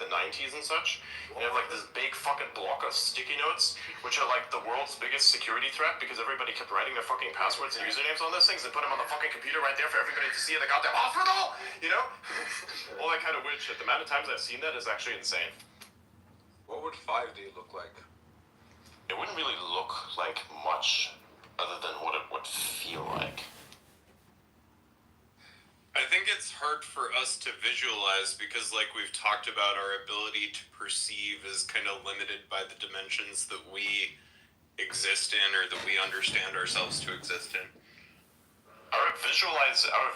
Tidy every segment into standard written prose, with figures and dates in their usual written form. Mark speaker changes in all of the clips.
Speaker 1: the 90s and such. You have like this big fucking block of sticky notes, which are like the world's biggest security threat because everybody kept writing their fucking passwords and usernames on those things and put them on the fucking computer right there for everybody to see in the goddamn hospital, you know? All that kind of weird shit. The amount of times I've seen that is actually insane.
Speaker 2: What would 5D look like?
Speaker 1: It wouldn't really look like much other than what it would feel like.
Speaker 3: I think it's hard for us to visualize because, like we've talked about, our ability to perceive is kind of limited by the dimensions that we exist in or that we understand ourselves to exist in.
Speaker 1: Our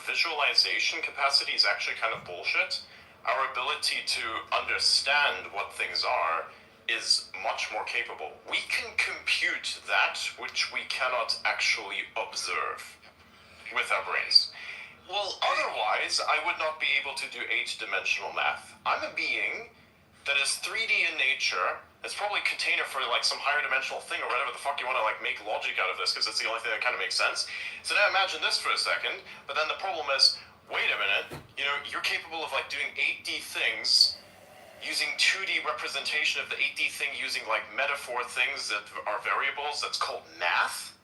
Speaker 1: visualization capacity is actually kind of bullshit. Our ability to understand what things are is much more capable. We can compute that which we cannot actually observe with our brains. Well, otherwise, I would not be able to do 8-dimensional math. I'm a being that is 3D in nature. It's probably a container for like some higher dimensional thing or whatever the fuck you want to like make logic out of this, because it's the only thing that kind of makes sense. So now imagine this for a second, but then the problem is, wait a minute, you know, you're capable of like doing 8D things using 2D representation of the 8D thing using like metaphor things that are variables. That's called math.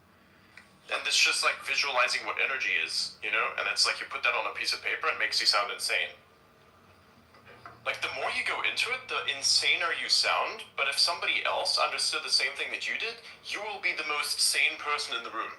Speaker 1: And it's just like visualizing what energy is, you know? And it's like you put that on a piece of paper and it makes you sound insane. Like the more you go into it, the insaner you sound, but if somebody else understood the same thing that you did, you will be the most sane person in the room.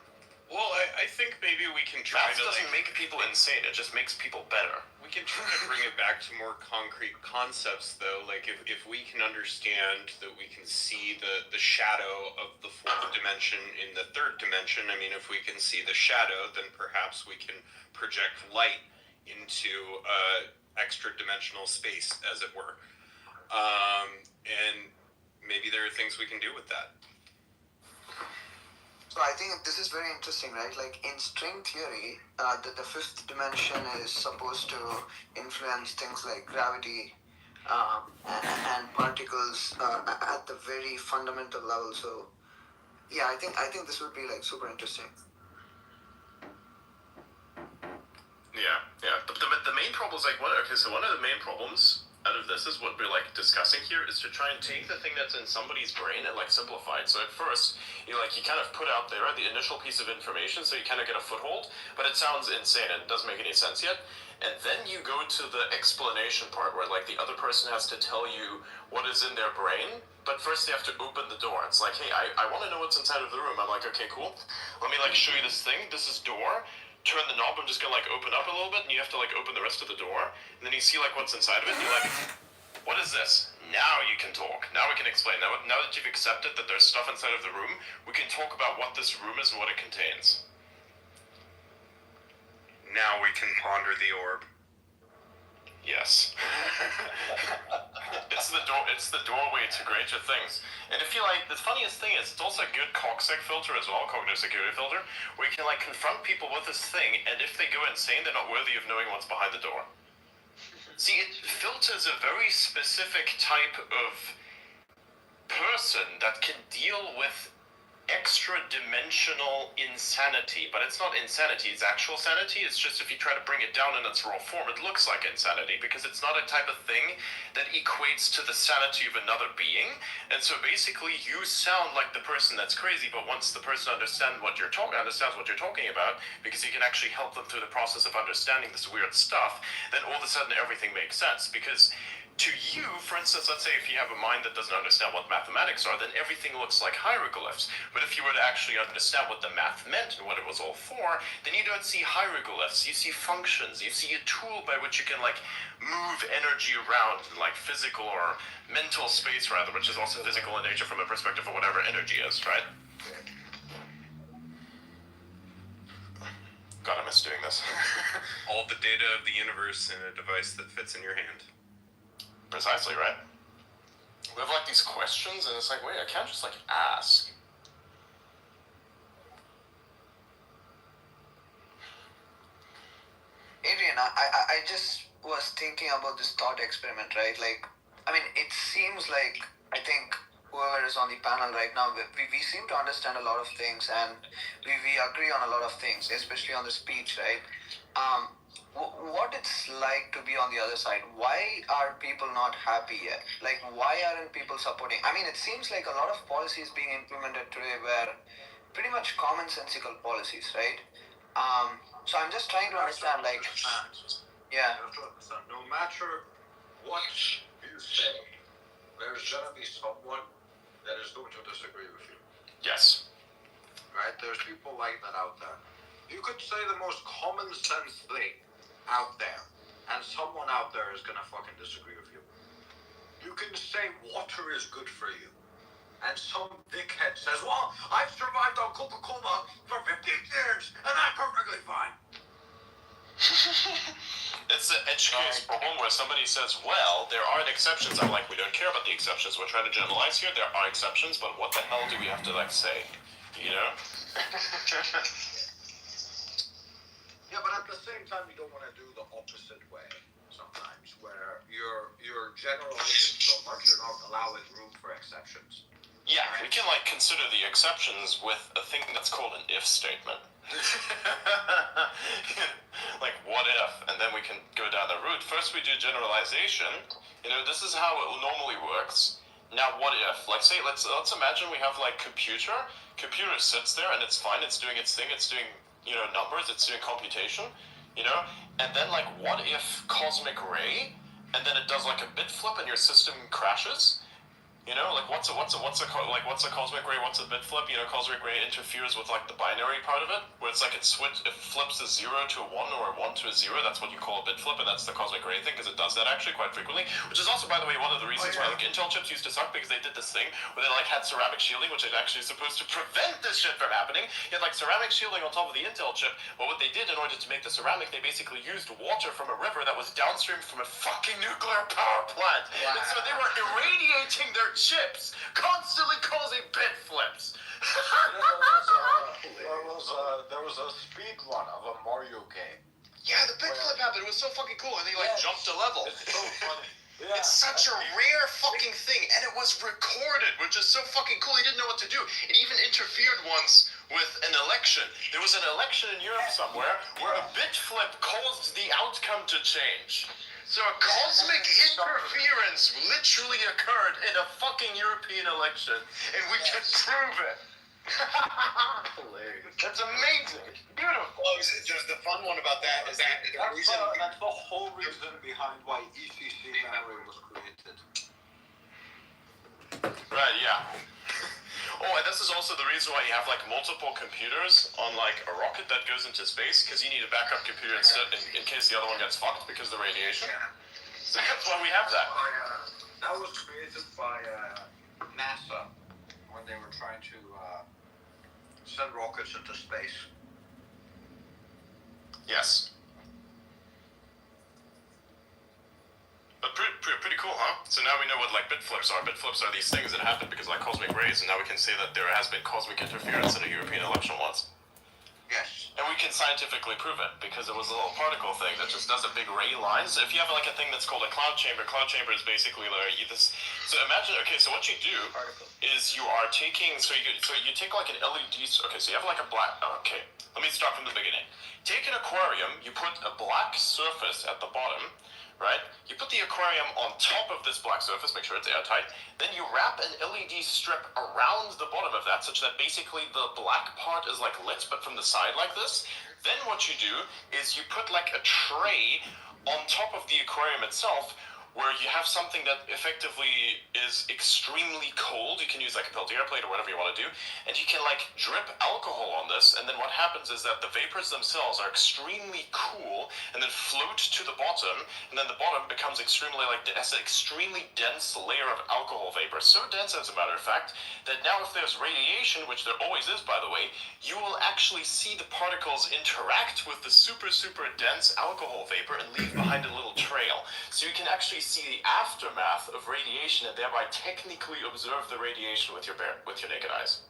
Speaker 3: Well, I think maybe we can try
Speaker 1: Math
Speaker 3: to
Speaker 1: doesn't make people insane, it just makes people better.
Speaker 3: We can try to bring it back to more concrete concepts, though. Like, if we can understand that we can see the shadow of the fourth dimension in the third dimension, I mean, if we can see the shadow, then perhaps we can project light into extra-dimensional space, as it were. And maybe there are things we can do with that.
Speaker 4: So I think this is very interesting, right? Like in string theory, the fifth dimension is supposed to influence things like gravity and particles at the very fundamental level. So yeah, I think this would be like super interesting.
Speaker 1: Yeah. The main problem is like, one of the main problems out of this is what we're like discussing here is to try and take the thing that's in somebody's brain and like simplify it. So at first, you kind of put out there the initial piece of information, so you kind of get a foothold, but it sounds insane and it doesn't make any sense yet. And then you go to the explanation part where like the other person has to tell you what is in their brain, but first they have to open the door. It's like, hey, I want to know what's inside of the room. I'm like, okay, cool. Let me like show you this thing. This is door. Turn the knob, I'm just gonna like open up a little bit, and you have to like open the rest of the door, and then you see like what's inside of it, and you're like, what is this? Now you can talk. Now we can explain. Now that you've accepted that there's stuff inside of the room, we can talk about what this room is and what it contains.
Speaker 3: Now we can ponder the orb.
Speaker 1: Yes. It's the doorway to greater things. And if you like, the funniest thing is it's also a good CogSec filter as well, cognitive security filter, where you can like confront people with this thing, and if they go insane, they're not worthy of knowing what's behind the door. See, it filters a very specific type of person that can deal with extra-dimensional insanity, but it's not insanity, it's actual sanity. It's just if you try to bring it down in its raw form, it looks like insanity, because it's not a type of thing that equates to the sanity of another being. And so basically you sound like the person that's crazy, but once the person understands what you're talking about, because you can actually help them through the process of understanding this weird stuff, then all of a sudden everything makes sense. Because to you, for instance, let's say if you have a mind that doesn't understand what mathematics are, then everything looks like hieroglyphs. But if you were to actually understand what the math meant and what it was all for, then you don't see hieroglyphs, you see functions, you see a tool by which you can like move energy around in like physical or mental space rather, which is also physical in nature from a perspective of whatever energy is, right? God, I miss doing this.
Speaker 3: All the data of the universe in a device that fits in your hand.
Speaker 1: Precisely, right? We have like these questions, and it's like, wait, I can't just like ask.
Speaker 4: Adrian, I just was thinking about this thought experiment, right? Like, I mean, it seems like, I think whoever is on the panel right now, we seem to understand a lot of things, and we agree on a lot of things, especially on the speech, right? what it's like to be on the other side. Why are people not happy yet? Like, why aren't people supporting? I mean, it seems like a lot of policies being implemented today were pretty much commonsensical policies, right? So I'm just trying to understand, like, yeah,
Speaker 2: You have to understand, no matter what you say, there's gonna be someone that is going to disagree with you.
Speaker 1: Yes.
Speaker 2: Right? There's people like that out there. You could say the most common sense thing out there, and someone out there is gonna fucking disagree with you. You can say water is good for you, and some dickhead says, well, I've survived on Coca-Cola for 15 years, and I'm perfectly fine.
Speaker 1: It's an edge case problem where somebody says, well, there are exceptions. I'm like, we don't care about the exceptions. We're trying to generalize here. There are exceptions, but what the hell do we have to, like, say? You know?
Speaker 2: Yeah, but at the same time, you don't want to do the opposite way sometimes, where you're generalizing so much you're not allowing room for exceptions.
Speaker 1: Yeah, we can, like, consider the exceptions with a thing that's called an if statement. Like, what if? And then we can go down the route. First we do generalization. You know, this is how it normally works. Now, what if? Like, say, let's imagine we have, like, computer. Computer sits there and it's fine. It's doing its thing. It's doing, you know, numbers. It's doing computation. You know? And then, like, what if cosmic ray? And then it does, like, a bit flip and your system crashes? You know, like what's a cosmic ray? What's a bit flip? You know, cosmic ray interferes with like the binary part of it, where it's like it flips a 0 to a 1 or a 1 to a 0. That's what you call a bit flip, and that's the cosmic ray thing because it does that actually quite frequently. Which is also, by the way, one of the reasons why like Intel chips used to suck because they did this thing where they like had ceramic shielding, which is actually supposed to prevent this shit from happening. You had like ceramic shielding on top of the Intel chip, but what they did in order to make the ceramic, they basically used water from a river that was downstream from a fucking nuclear power plant. Wow. And so they were irradiating their chips, constantly causing bit flips.
Speaker 2: There was a speed run of a Mario game.
Speaker 1: Yeah, the bit flip happened. It was so fucking cool, and they like jumped a level.
Speaker 2: It's so funny. Yeah,
Speaker 1: it's such a rare fucking thing, and it was recorded, which is so fucking cool. He didn't know what to do. It even interfered once with an election. There was an election in Europe somewhere where a bit flip caused the outcome to change. So a cosmic interference literally occurred in a fucking European election, and we can prove it.
Speaker 2: hilarious.
Speaker 1: That's amazing. It's beautiful.
Speaker 5: Well, just the fun one about that is that the reason.
Speaker 2: That's the whole reason behind why ECC memory was created.
Speaker 1: Right, yeah. Oh, and this is also the reason why you have like multiple computers on like a rocket that goes into space, because you need a backup computer in case the other one gets fucked because of the radiation. So that's why we have that.
Speaker 2: That was created by NASA when they were trying to send rockets into space.
Speaker 1: Yes. But pretty cool, huh? So now we know what like bit flips are. Bit flips are these things that happen because of like cosmic rays, and now we can say that there has been cosmic interference in a European election once.
Speaker 2: Yes.
Speaker 1: And we can scientifically prove it because it was a little particle thing that just does a big ray line. So if you have like a thing that's called a cloud chamber is basically like this. So imagine, okay, so what you do is you are taking, so you take like an LED. Okay, so you have like a black. Okay, let me start from the beginning. Take an aquarium, you put a black surface at the bottom. Right? You put the aquarium on top of this black surface, make sure it's airtight. Then you wrap an LED strip around the bottom of that, such that basically the black part is like lit, but from the side like this. Then what you do is you put like a tray on top of the aquarium itself, where you have something that effectively is extremely cold. You can use like a Peltier plate or whatever you want to do, and you can like drip alcohol on this, and then what happens is that the vapors themselves are extremely cool and then float to the bottom, and then the bottom becomes extremely like an extremely dense layer of alcohol vapor. So dense, as a matter of fact, that now if there's radiation, which there always is, by the way, you will actually see the particles interact with the super dense alcohol vapor and leave behind a little trail. So you can actually see the aftermath of radiation and thereby technically observe the radiation with your naked eyes.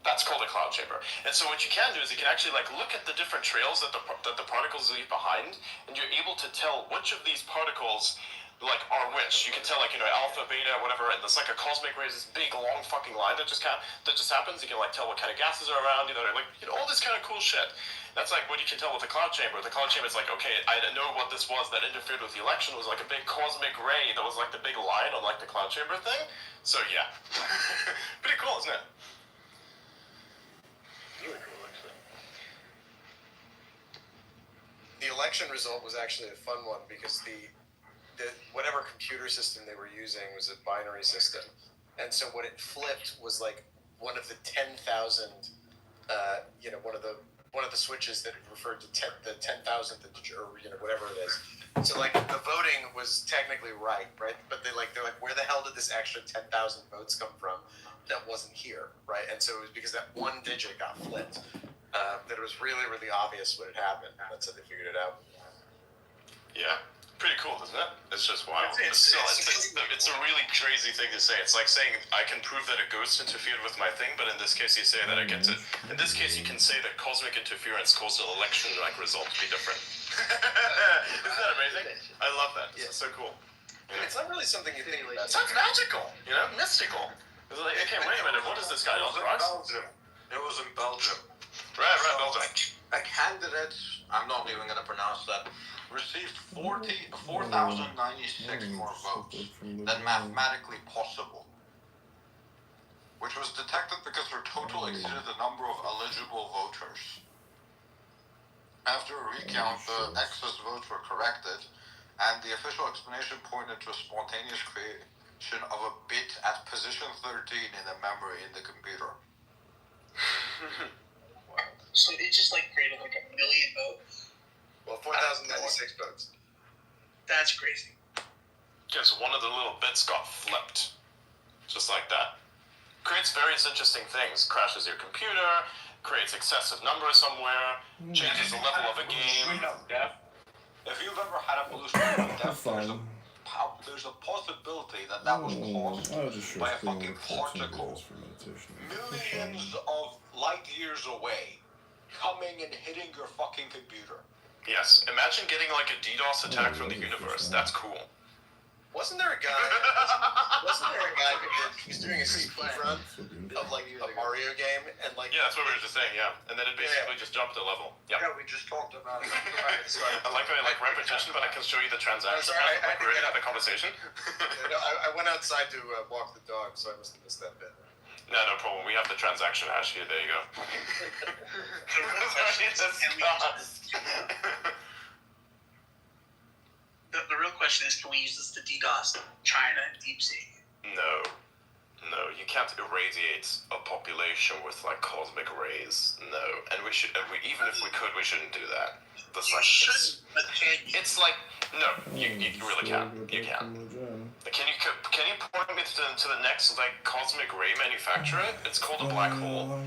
Speaker 1: That's called a cloud chamber. And so what you can do is you can actually like look at the different trails that the particles leave behind, and you're able to tell which of these particles like are which. You can tell like alpha, beta, whatever, and there's like a cosmic ray, this big long fucking line that just happens. You can like tell what kind of gases are around, all this kind of cool shit. That's like what you can tell with the cloud chamber. The cloud chamber is like, okay, I didn't know what this was that interfered with the election. It was like a big cosmic ray that was like the big line on like the cloud chamber thing. So yeah, pretty cool, isn't it?
Speaker 6: Really cool, actually. The election result was actually a fun one because the whatever computer system they were using was a binary system, and so what it flipped was like one of the 10,000, one of the switches that referred to the 10,000th or whatever it is. So like the voting was technically right, but they're like where the hell did this extra 10,000 votes come from? That wasn't here, right? And so it was because that one digit got flipped that it was really really obvious what had happened. That's how they figured it out.
Speaker 1: Yeah. Pretty cool, isn't it? It's just wild.
Speaker 6: It's
Speaker 1: It's a really crazy thing to say. It's like saying I can prove that a ghost interfered with my thing, but in this case you say that I get to. In this case, you can say that cosmic interference caused an election result to be different. Isn't that amazing? I love that. It's so cool.
Speaker 6: It's not really something you think
Speaker 1: It
Speaker 6: about.
Speaker 1: sounds magical, mystical. It's like, okay, wait a minute, what is this guy on drugs?
Speaker 2: It was in Belgium.
Speaker 1: Right, Belgium.
Speaker 2: A candidate, I'm not even going to pronounce that, received 4,096 more votes than mathematically possible, which was detected because her total exceeded the number of eligible voters. After a recount, the excess votes were corrected, and the official explanation pointed to a spontaneous creation of a bit at position 13 in the memory in the computer.
Speaker 5: So it just like created like 1 million votes.
Speaker 6: Well, 4,096 votes.
Speaker 5: That's crazy.
Speaker 1: Because one of the little bits got flipped. Just like that. Creates various interesting things. Crashes your computer, creates excessive numbers somewhere, changes the level of a game.
Speaker 2: If you've ever had a pollution death, there's a possibility that was caused by a fucking particle millions of light years away coming and hitting your fucking computer.
Speaker 1: Yes, imagine getting like a DDoS attack from the universe. That's cool.
Speaker 6: Wasn't there a guy who was doing a speed run of like a Mario game and like
Speaker 1: Yeah, that's what we were just saying, yeah. And then it basically just jumped a level. Yeah.
Speaker 2: Yeah, we just talked about it.
Speaker 1: I like when I like repetition, but I can show you the transaction.
Speaker 6: Sorry,
Speaker 1: like we're in the conversation.
Speaker 6: No, I went outside to walk the dog, so I must have missed that bit.
Speaker 1: No problem. We have the transaction hash here. There you go.
Speaker 5: The real question is, can we use this to DDoS China and deep sea?
Speaker 1: No, you can't irradiate a population with like cosmic rays. No, and even if we could, we shouldn't do that. That's
Speaker 5: You
Speaker 1: like
Speaker 5: shouldn't, but can you?
Speaker 1: it's like no, you really can't. You can. Can you point me to the next like cosmic ray manufacturer? It's called a black hole.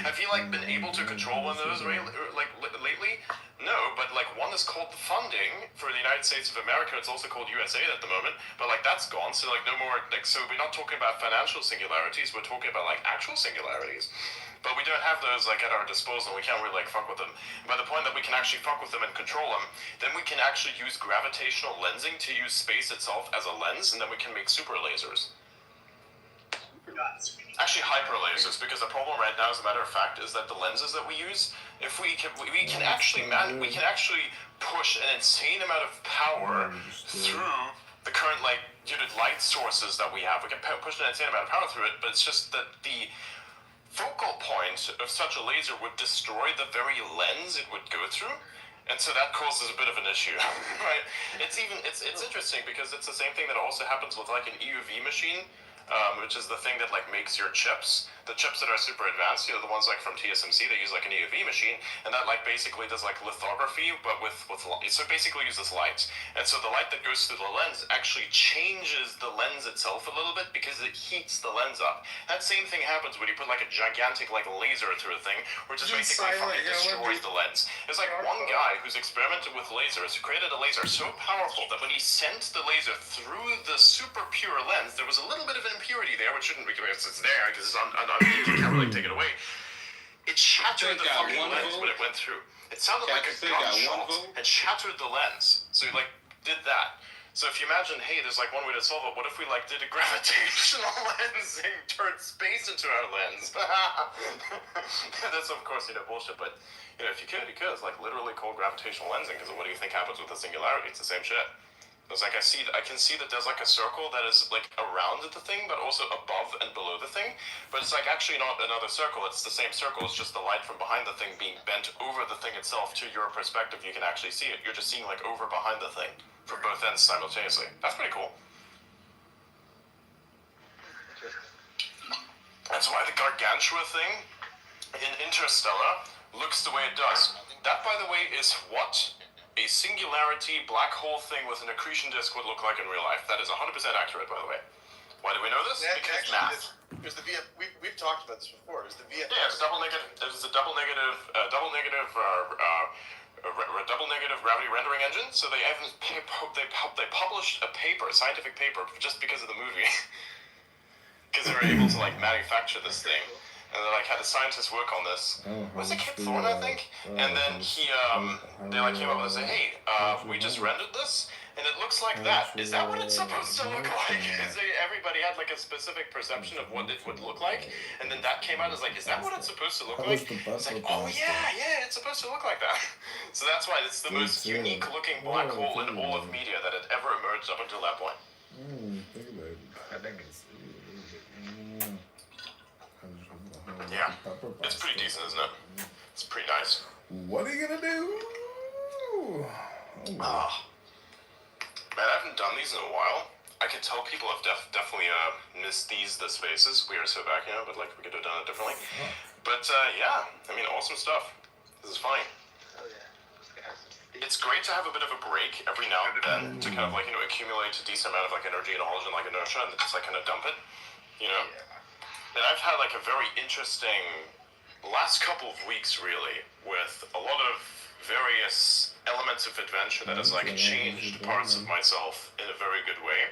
Speaker 1: Have you like been able to control one of those lately? No, but like one is called the funding for the United States of America. It's also called USAID at the moment, but like that's gone. So like no more like so we're not talking about financial singularities. We're talking about like actual singularities. But we don't have those like at our disposal. We can't really like fuck with them. By the point that we can actually fuck with them and control them, then we can actually use gravitational lensing to use space itself as a lens, and then we can make super lasers. Actually, hyper lasers, because the problem right now, as a matter of fact, is that the lenses that we use, if we can actually push an insane amount of power through the current like light sources that we have. We can push an insane amount of power through it, but it's just that the focal point of such a laser would destroy the very lens it would go through. And so that causes a bit of an issue, right? It's interesting because it's the same thing that also happens with like an EUV machine, which is the thing that like makes your chips. The chips that are super advanced, the ones like from TSMC, they use like an EUV machine, and that like basically does like lithography, but with light. So it basically uses light, and so the light that goes through the lens actually changes the lens itself a little bit because it heats the lens up. That same thing happens when you put like a gigantic like laser through a thing, which is basically fucking destroys the lens. There's like one guy who's experimented with lasers, who created a laser so powerful that when he sent the laser through the super pure lens, there was a little bit of an impurity there, which shouldn't be because it's there because it's on you can't really take it away. It shattered the fucking lens when it went through. It sounded like a gunshot and shattered the lens. So like did that. So if you imagine, hey, there's like one way to solve it. What if we like did a gravitational lensing, turned space into our lens? That's of course bullshit. But if you could, it's like literally called gravitational lensing. Because what do you think happens with the singularity? It's the same shit. It's like I can see that there's like a circle that is like around the thing, but also above and below the thing. But it's like actually not another circle. It's the same circle. It's just the light from behind the thing being bent over the thing itself to your perspective. You can actually see it. You're just seeing like over behind the thing from both ends simultaneously. That's pretty cool. That's why the Gargantua thing in Interstellar looks the way it does. That, by the way, is what a singularity black hole thing with an accretion disk would look like in real life. That is 100% accurate, by the way. Why do we know this?
Speaker 6: Yeah,
Speaker 1: Because
Speaker 6: actually,
Speaker 1: math.
Speaker 6: There's the VF. We've talked about this before. There's the VF.
Speaker 1: Yeah, it's double negative. There's a double negative gravity rendering engine. So they published a paper, a scientific paper, just because of the movie, because they were able to like manufacture this thing. And they like had the scientists work on this. Was it Kip Thorne, I think? And then they like came up with and said, hey, we just rendered this, and it looks like that. Is that what it's supposed to look like? Everybody had like a specific perception of what it would look like, and then that came out as like, is that what it's supposed to look like? It's like, oh yeah, it's supposed to look like that. So that's why it's the most unique looking black hole in all of media that had ever emerged up until that point. Yeah, it's pretty decent, isn't it? It's pretty nice.
Speaker 7: What are you gonna do?
Speaker 1: Man, I haven't done these in a while. I can tell people have definitely missed the spaces. We are so back, but like we could have done it differently. But yeah, I mean, awesome stuff. This is funny.
Speaker 8: Oh yeah.
Speaker 1: It's great to have a bit of a break every now and then to kind of like accumulate a decent amount of like energy and knowledge and like inertia and just like kind of dump it,
Speaker 8: Yeah.
Speaker 1: And I've had like a very interesting last couple of weeks really with a lot of various elements of adventure that has like changed parts of myself in a very good way,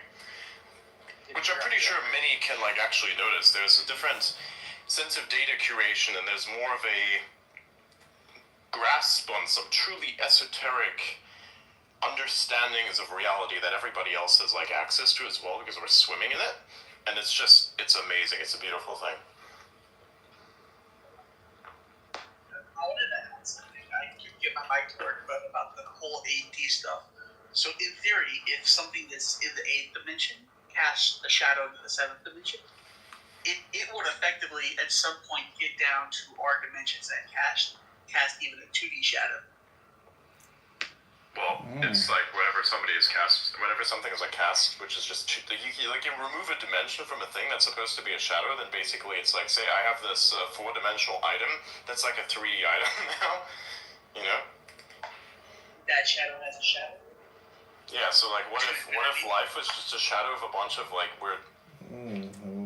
Speaker 1: which I'm pretty sure many can like actually notice. There's a different sense of data curation and there's more of a grasp on some truly esoteric understandings of reality that everybody else has like access to as well because we're swimming in it. And it's amazing. It's a beautiful thing.
Speaker 5: I wanted to add something. I keep getting my mic to work about the whole 8D stuff. So in theory, if something that's in the 8th dimension casts a shadow into the 7th dimension, it would effectively at some point get down to our dimensions and cast even a 2D shadow.
Speaker 1: Well, it's like whenever something is like cast, which is just you remove a dimension from a thing that's supposed to be a shadow, then basically it's like, say I have this 4-dimensional item that's like a 3D item now,
Speaker 5: That shadow has a shadow.
Speaker 1: Yeah. So like, what if life was just a shadow of a bunch of like weird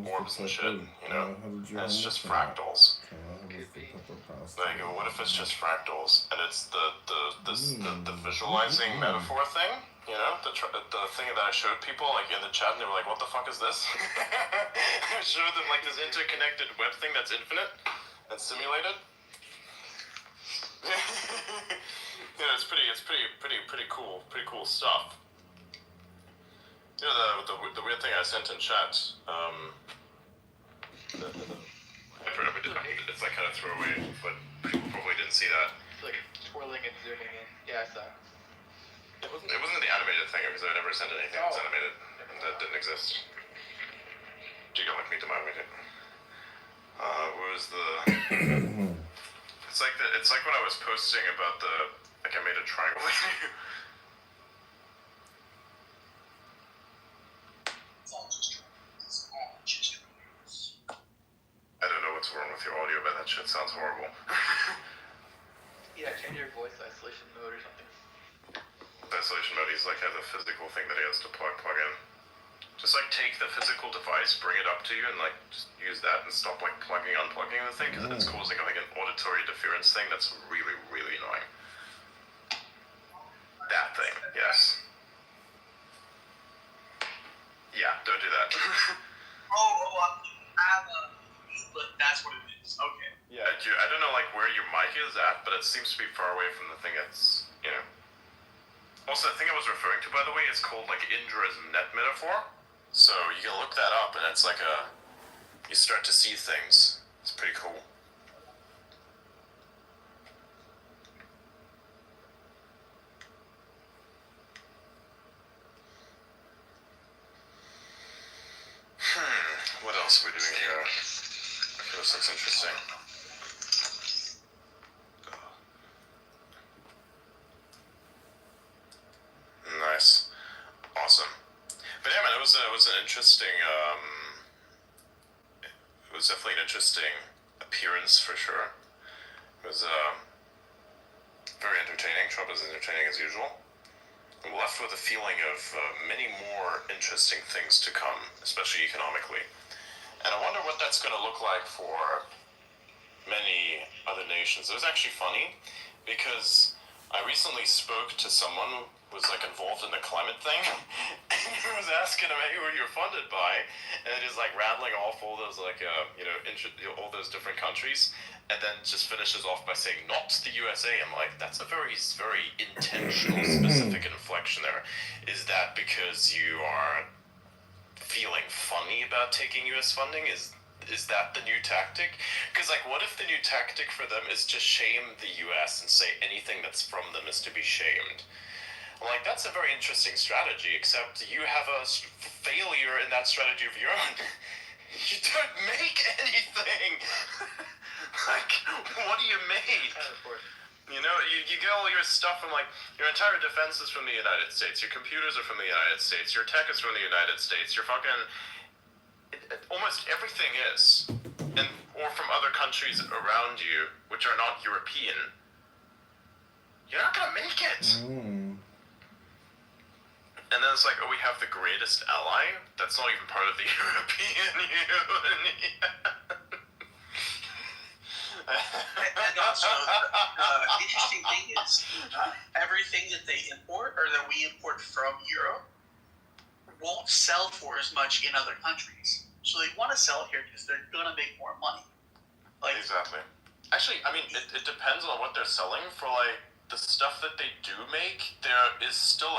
Speaker 1: orbs and shit, And it's just fractals. Like, what if it's just fractals and it's the visualizing metaphor thing? The thing that I showed people like in the chat, and they were like, "What the fuck is this?" I showed them like this interconnected web thing that's infinite and simulated. It's pretty cool stuff. The weird thing I sent in chat. It's like kind of throwaway, but people probably didn't see that.
Speaker 8: It's like twirling and zooming in. Yeah, I saw.
Speaker 1: It wasn't the animated thing because I never sent anything that was animated. That didn't exist. Do you like me to my meeting? What was the? It's like when I was posting about I made a triangle. I don't know what's wrong with your audio, but that shit sounds horrible.
Speaker 8: Yeah, change your voice isolation mode or something.
Speaker 1: Isolation mode, he's like has a physical thing that he has to plug in. Just like take the physical device, bring it up to you, and like just use that and stop like unplugging the thing because it's causing like an auditory interference thing that's really, really annoying. That thing, yes. Yeah, don't do that.
Speaker 5: But that's what it is. Okay.
Speaker 1: Yeah, I don't know like where your mic is at, but it seems to be far away from the thing that's Also, the thing I was referring to, by the way, is called like Indra's net metaphor. So you can look that up, and it's like you start to see things. It's pretty cool. What else are we doing here? Okay, this looks interesting. Nice, awesome. But yeah, man, it was an interesting. It was definitely an interesting appearance for sure. It was very entertaining. Trump is entertaining as usual. We're left with a feeling of many more interesting things to come, especially economically. And I wonder what that's going to look like for many other nations. It was actually funny because I recently spoke to someone who was like involved in the climate thing, and he was asking him, "Hey, who you're funded by?" And he's like rattling off all those like all those different countries, and then just finishes off by saying, "Not the USA." I'm like, that's a very very intentional, specific inflection there. Is that because you are feeling funny about taking U.S. funding? Is that the new tactic? Because, like, what if the new tactic for them is to shame the US and say anything that's from them is to be shamed? Like, that's a very interesting strategy, except you have a failure in that strategy of your own. You don't make anything! Like, what do you make? You know, you get all your stuff from, like, your entire defense is from the United States, your computers are from the United States, your tech is from the United States, your fucking... almost everything is, or from other countries around you, which are not European. You're not gonna make it. And then it's like, oh, we have the greatest ally that's not even part of the European Union.
Speaker 5: And also, the interesting thing is, everything that they import or that we import from Europe won't sell for as much in other countries. So they want to sell it here because they're going to make more money. Like,
Speaker 1: exactly. Actually, I mean, it depends on what they're selling. For like the stuff that they do make, there's still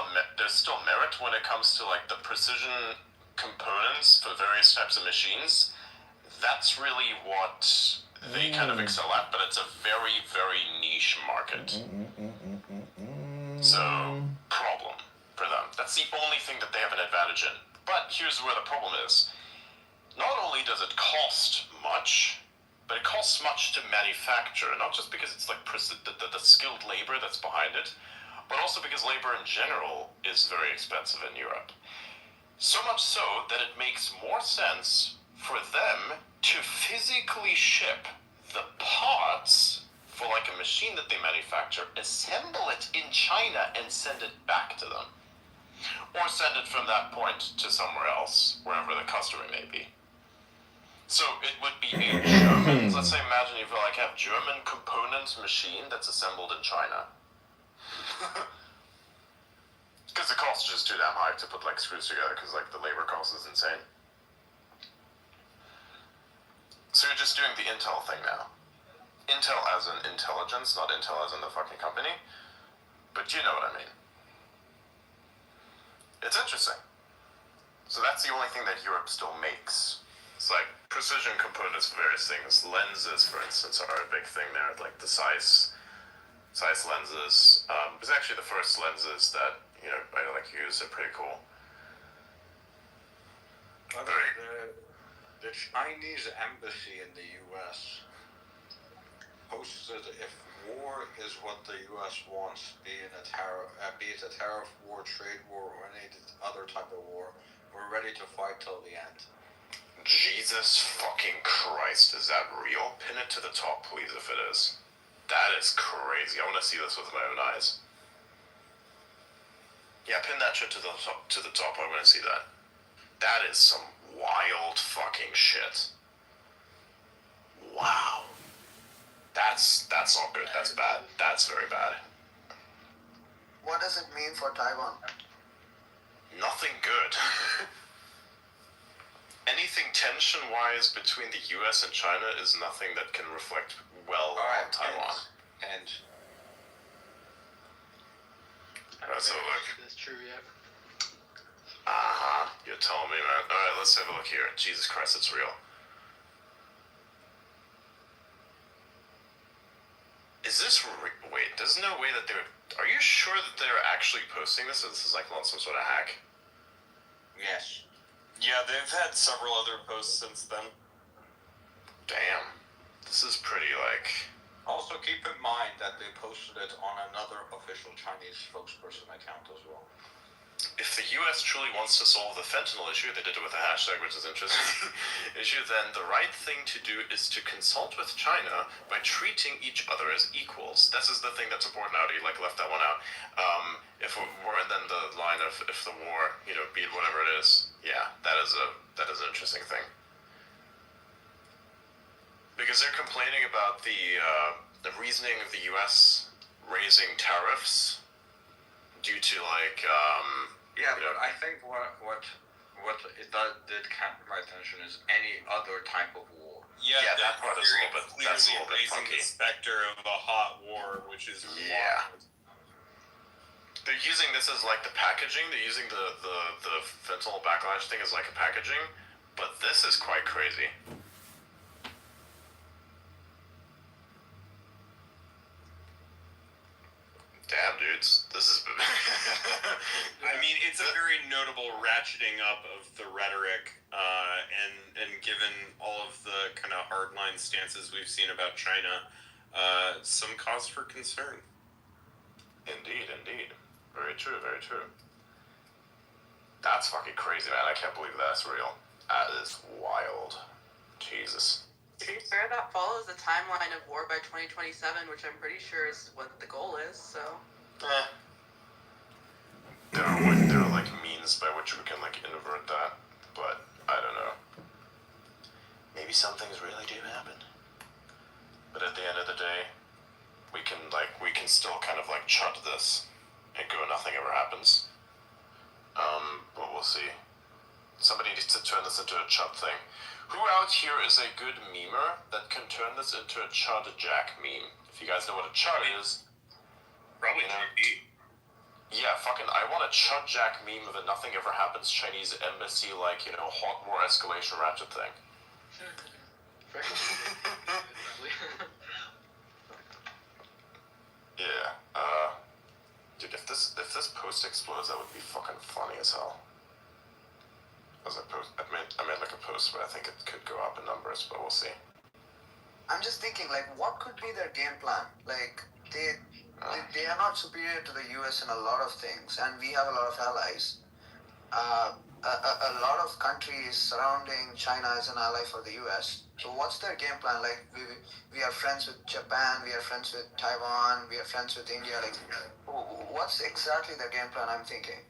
Speaker 1: merit when it comes to like the precision components for various types of machines. That's really what they kind of excel at, but it's a very very niche market. So problem for them. That's the only thing that they have an advantage in. But here's where the problem is. Not only does it cost much, but it costs much to manufacture, not just because it's like the skilled labor that's behind it, but also because labor in general is very expensive in Europe. So much so that it makes more sense for them to physically ship the parts for like a machine that they manufacture, assemble it in China and send it back to them. Or send it from that point to somewhere else, wherever the customer may be. So it would be a German, let's say imagine you like have German component machine that's assembled in China. Because the cost is just too damn high to put like screws together, because like the labor cost is insane. So you're just doing the Intel thing now. Intel as in intelligence, not Intel as in the fucking company. But you know what I mean. It's interesting. So that's the only thing that Europe still makes. It's like precision components for various things. Lenses, for instance, are a big thing there. Like the size lenses. It was actually the first lenses that I like use. They're pretty cool.
Speaker 2: The Chinese embassy in the U.S. posted, if war is what the U.S. wants, be it a tariff war, trade war, or any other type of war, we're ready to fight till the end.
Speaker 1: Jesus fucking Christ, is that real? Pin it to the top, please, if it is. That is crazy. I want to see this with my own eyes. Yeah, pin that shit to the top. I want to see that. That is some wild fucking shit. Wow. That's not good. That's bad. That's very bad.
Speaker 4: What does it mean for Taiwan?
Speaker 1: Nothing good. Anything tension-wise between the U.S. and China is nothing that can reflect well on Taiwan.
Speaker 2: And
Speaker 1: Let's have a look.
Speaker 8: That's true, yeah.
Speaker 1: You're telling me, man. Alright, let's have a look here. Jesus Christ, it's real. Is this wait, there's no way that they're... Are you sure that they're actually posting this, or this is like on some sort of hack?
Speaker 2: Yes.
Speaker 3: Yeah, they've had several other posts since then.
Speaker 1: Damn. This is pretty, like...
Speaker 2: Also, keep in mind that they posted it on another official Chinese spokesperson account as well.
Speaker 1: If the US truly wants to solve the fentanyl issue, they did it with a hashtag, which is interesting, then the right thing to do is to consult with China by treating each other as equals. This is the thing that's important out. He left that one out. If we're and then the line of if the war, be it whatever it is. Yeah, that is an interesting thing. Because they're complaining about the reasoning of the US raising tariffs due to
Speaker 2: But I think what it did capture my attention is any other type of war.
Speaker 1: Yeah, that part is a little bit funky.
Speaker 3: The specter of a hot war, which is wild.
Speaker 1: They're using this as like the packaging. They're using the fentanyl backlash thing as like a packaging, but this is quite crazy. Damn, dudes, this is...
Speaker 3: I mean, it's a very notable ratcheting up of the rhetoric, and given all of the kind of hardline stances we've seen about China, some cause for concern.
Speaker 1: Indeed. Very true, very true. That's fucking crazy, man. I can't believe that's real. That is wild. Jesus.
Speaker 7: To be fair, that follows the timeline of war by 2027, which I'm pretty sure is what the goal is, so...
Speaker 1: There are like means by which we can like invert that, but I don't know. Maybe some things really do happen. But at the end of the day, we can still kind of like chud this and go nothing ever happens. But we'll see. Somebody needs to turn this into a chud thing. Who out here is a good memer that can turn this into a chud jack meme? If you guys know what a chud is,
Speaker 3: Probably
Speaker 1: yeah, fucking, I want a chud jack meme of a nothing ever happens Chinese embassy, hot war escalation ratchet thing. Yeah, dude, if this post explodes, that would be fucking funny as hell. I made like a post, but I think it could go up in numbers, but we'll see.
Speaker 4: I'm just thinking, what could be their game plan? They are not superior to the US in a lot of things, and we have a lot of allies. A lot of countries surrounding China as an ally for the US. So what's their game plan? We are friends with Japan, we are friends with Taiwan, we are friends with India. What's exactly their game plan? I'm thinking.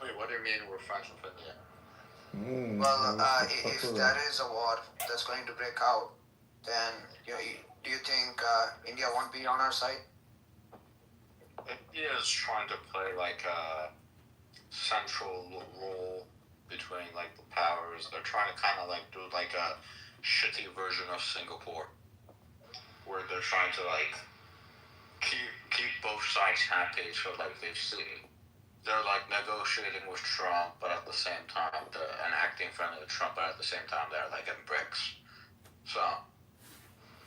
Speaker 2: Wait, what do you mean we're friends with India?
Speaker 4: Well, if there is a war that's going to break out, then do you think India won't be on our side?
Speaker 2: India is trying to play like a central role between the powers. They're trying to kind of do like a shitty version of Singapore, where they're trying to keep both sides happy. So they see they're negotiating with Trump, but at the same time and acting friendly with Trump, but at the same time they're in BRICS. So.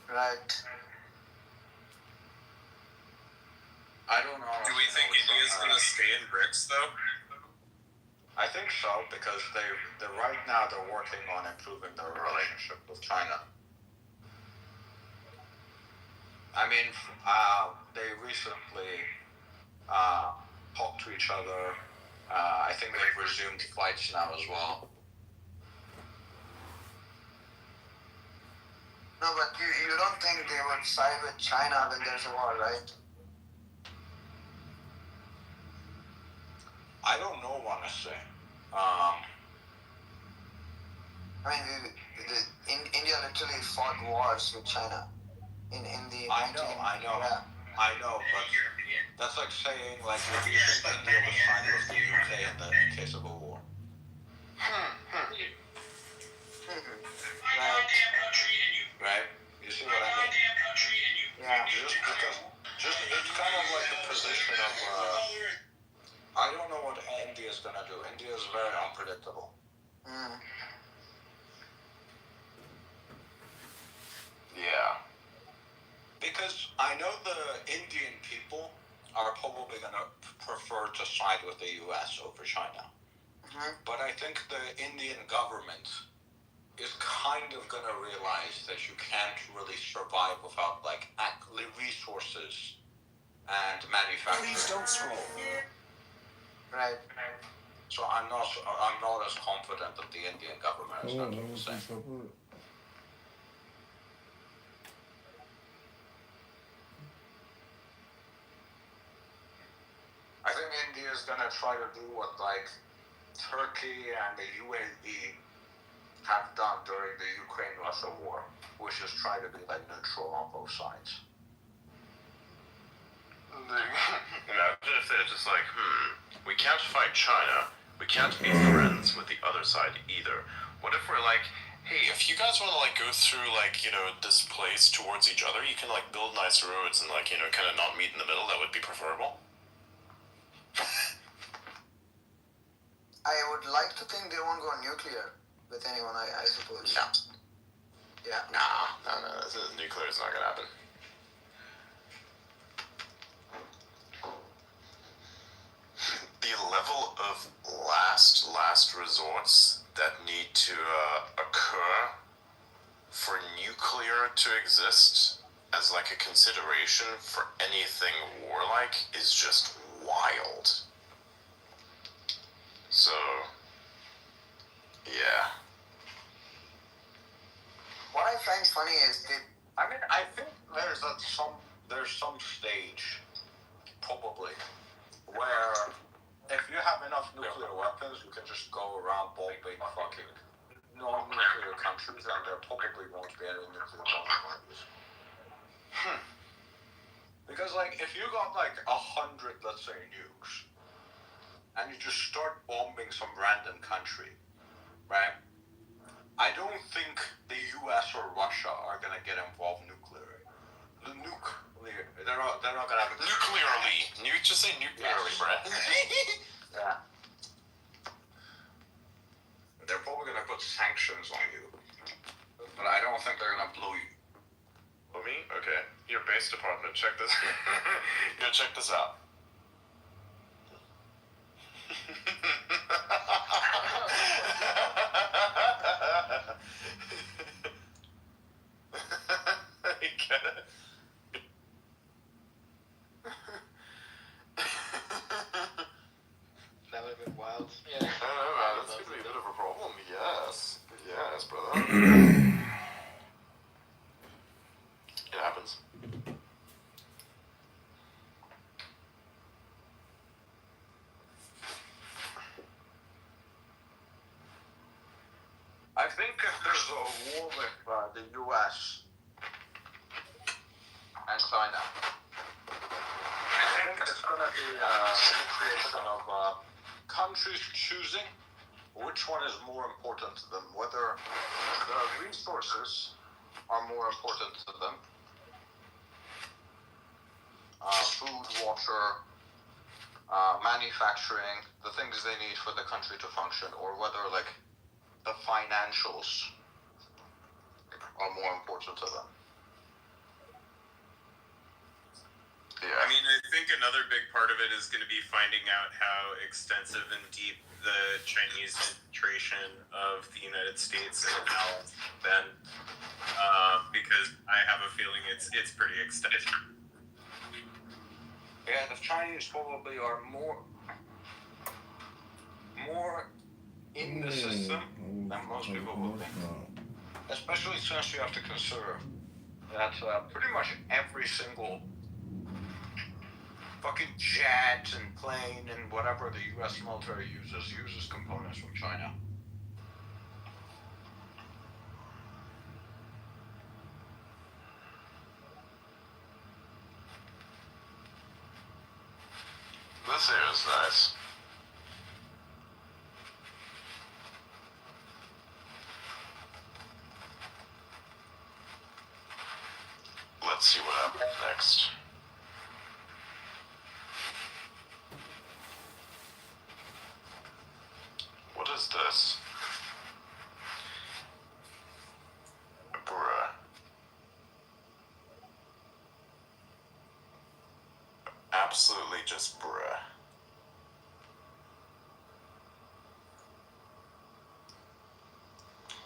Speaker 4: Right.
Speaker 2: I don't know.
Speaker 3: Do we think India's going to stay in BRICS, though?
Speaker 2: I think so, because they're right now they're working on improving their relationship with China. I mean, they recently talked to each other. I think they've resumed flights now as well.
Speaker 4: No, but you don't think they would side with China when there's a war, right?
Speaker 2: I don't know, honestly.
Speaker 4: India literally fought wars with China in the.
Speaker 2: I know, but that's like saying what do you think India was trying with the UK in the case of a war? Right? You see what I mean?
Speaker 4: Yeah.
Speaker 2: Just it's kind of like the position of gonna do. India is very unpredictable.
Speaker 4: Mm.
Speaker 1: Yeah.
Speaker 2: Because I know the Indian people are probably gonna prefer to side with the U.S. over China.
Speaker 4: Mhm.
Speaker 2: But I think the Indian government is kind of gonna realize that you can't really survive without like actually resources and manufacturing.
Speaker 9: Please don't scroll.
Speaker 4: Right.
Speaker 2: So I'm not as confident that the Indian government is going to do the same. I think India is going to try to do what like Turkey and the UAE have done during the Ukraine-Russia war, which is try to be like neutral on both sides.
Speaker 1: Imagine if they're just like, we can't fight China, we can't be friends with the other side either. What if we're like, hey, if you guys want to like go through like, you know, this place towards each other, you can like build nice roads and like, you know, kind of not meet in the middle, that would be preferable.
Speaker 4: I would like to think they won't go nuclear with anyone, I suppose.
Speaker 1: Yeah.
Speaker 4: Yeah.
Speaker 1: No, nuclear is not gonna happen. The level of last resorts that need to occur for nuclear to exist as like a consideration for anything warlike is just wild. So, yeah.
Speaker 4: What I find funny is
Speaker 2: I mean, I think there's some stage, probably, where if you have enough nuclear weapons, you can just go around bombing fucking non-nuclear countries, and there probably won't be any nuclear bombs. Because, like, if you got like 100, let's say, nukes, and you just start bombing some random country, right? I don't think the U.S. or Russia are gonna get involved nuclearly. They're not gonna have
Speaker 1: Nuclearly. Just say nuclearly,
Speaker 2: Yes.
Speaker 1: Brett.
Speaker 2: Yeah. They're probably gonna put sanctions on you, but I don't think they're gonna blow you.
Speaker 1: Oh, me? Okay. Your base department, check this. Check this out. You get it?
Speaker 8: That would have been wild. Yeah.
Speaker 1: I don't know, man. That's gonna be a bit of a problem. Yes. Yes, brother. It happens.
Speaker 2: I think if there's a war with the U.S. and China, I think it's gonna be a situation of countries choosing which one is more important to them, whether the resources are more important to them, food, water, manufacturing, the things they need for the country to function, or whether like the financials are more important to them.
Speaker 1: Yeah.
Speaker 3: I mean, I think another big part of it is going to be finding out how extensive and deep the Chinese infiltration of the United States and how then, because I have a feeling it's pretty extensive.
Speaker 2: Yeah, the Chinese probably are more in the system than most people will think. Especially since you have to consider that pretty much every single fucking jet and plane and whatever the U.S. military uses components from China.
Speaker 1: This here is nice. Let's see what happens next. ridiculous. Bruh. Absolutely just bruh.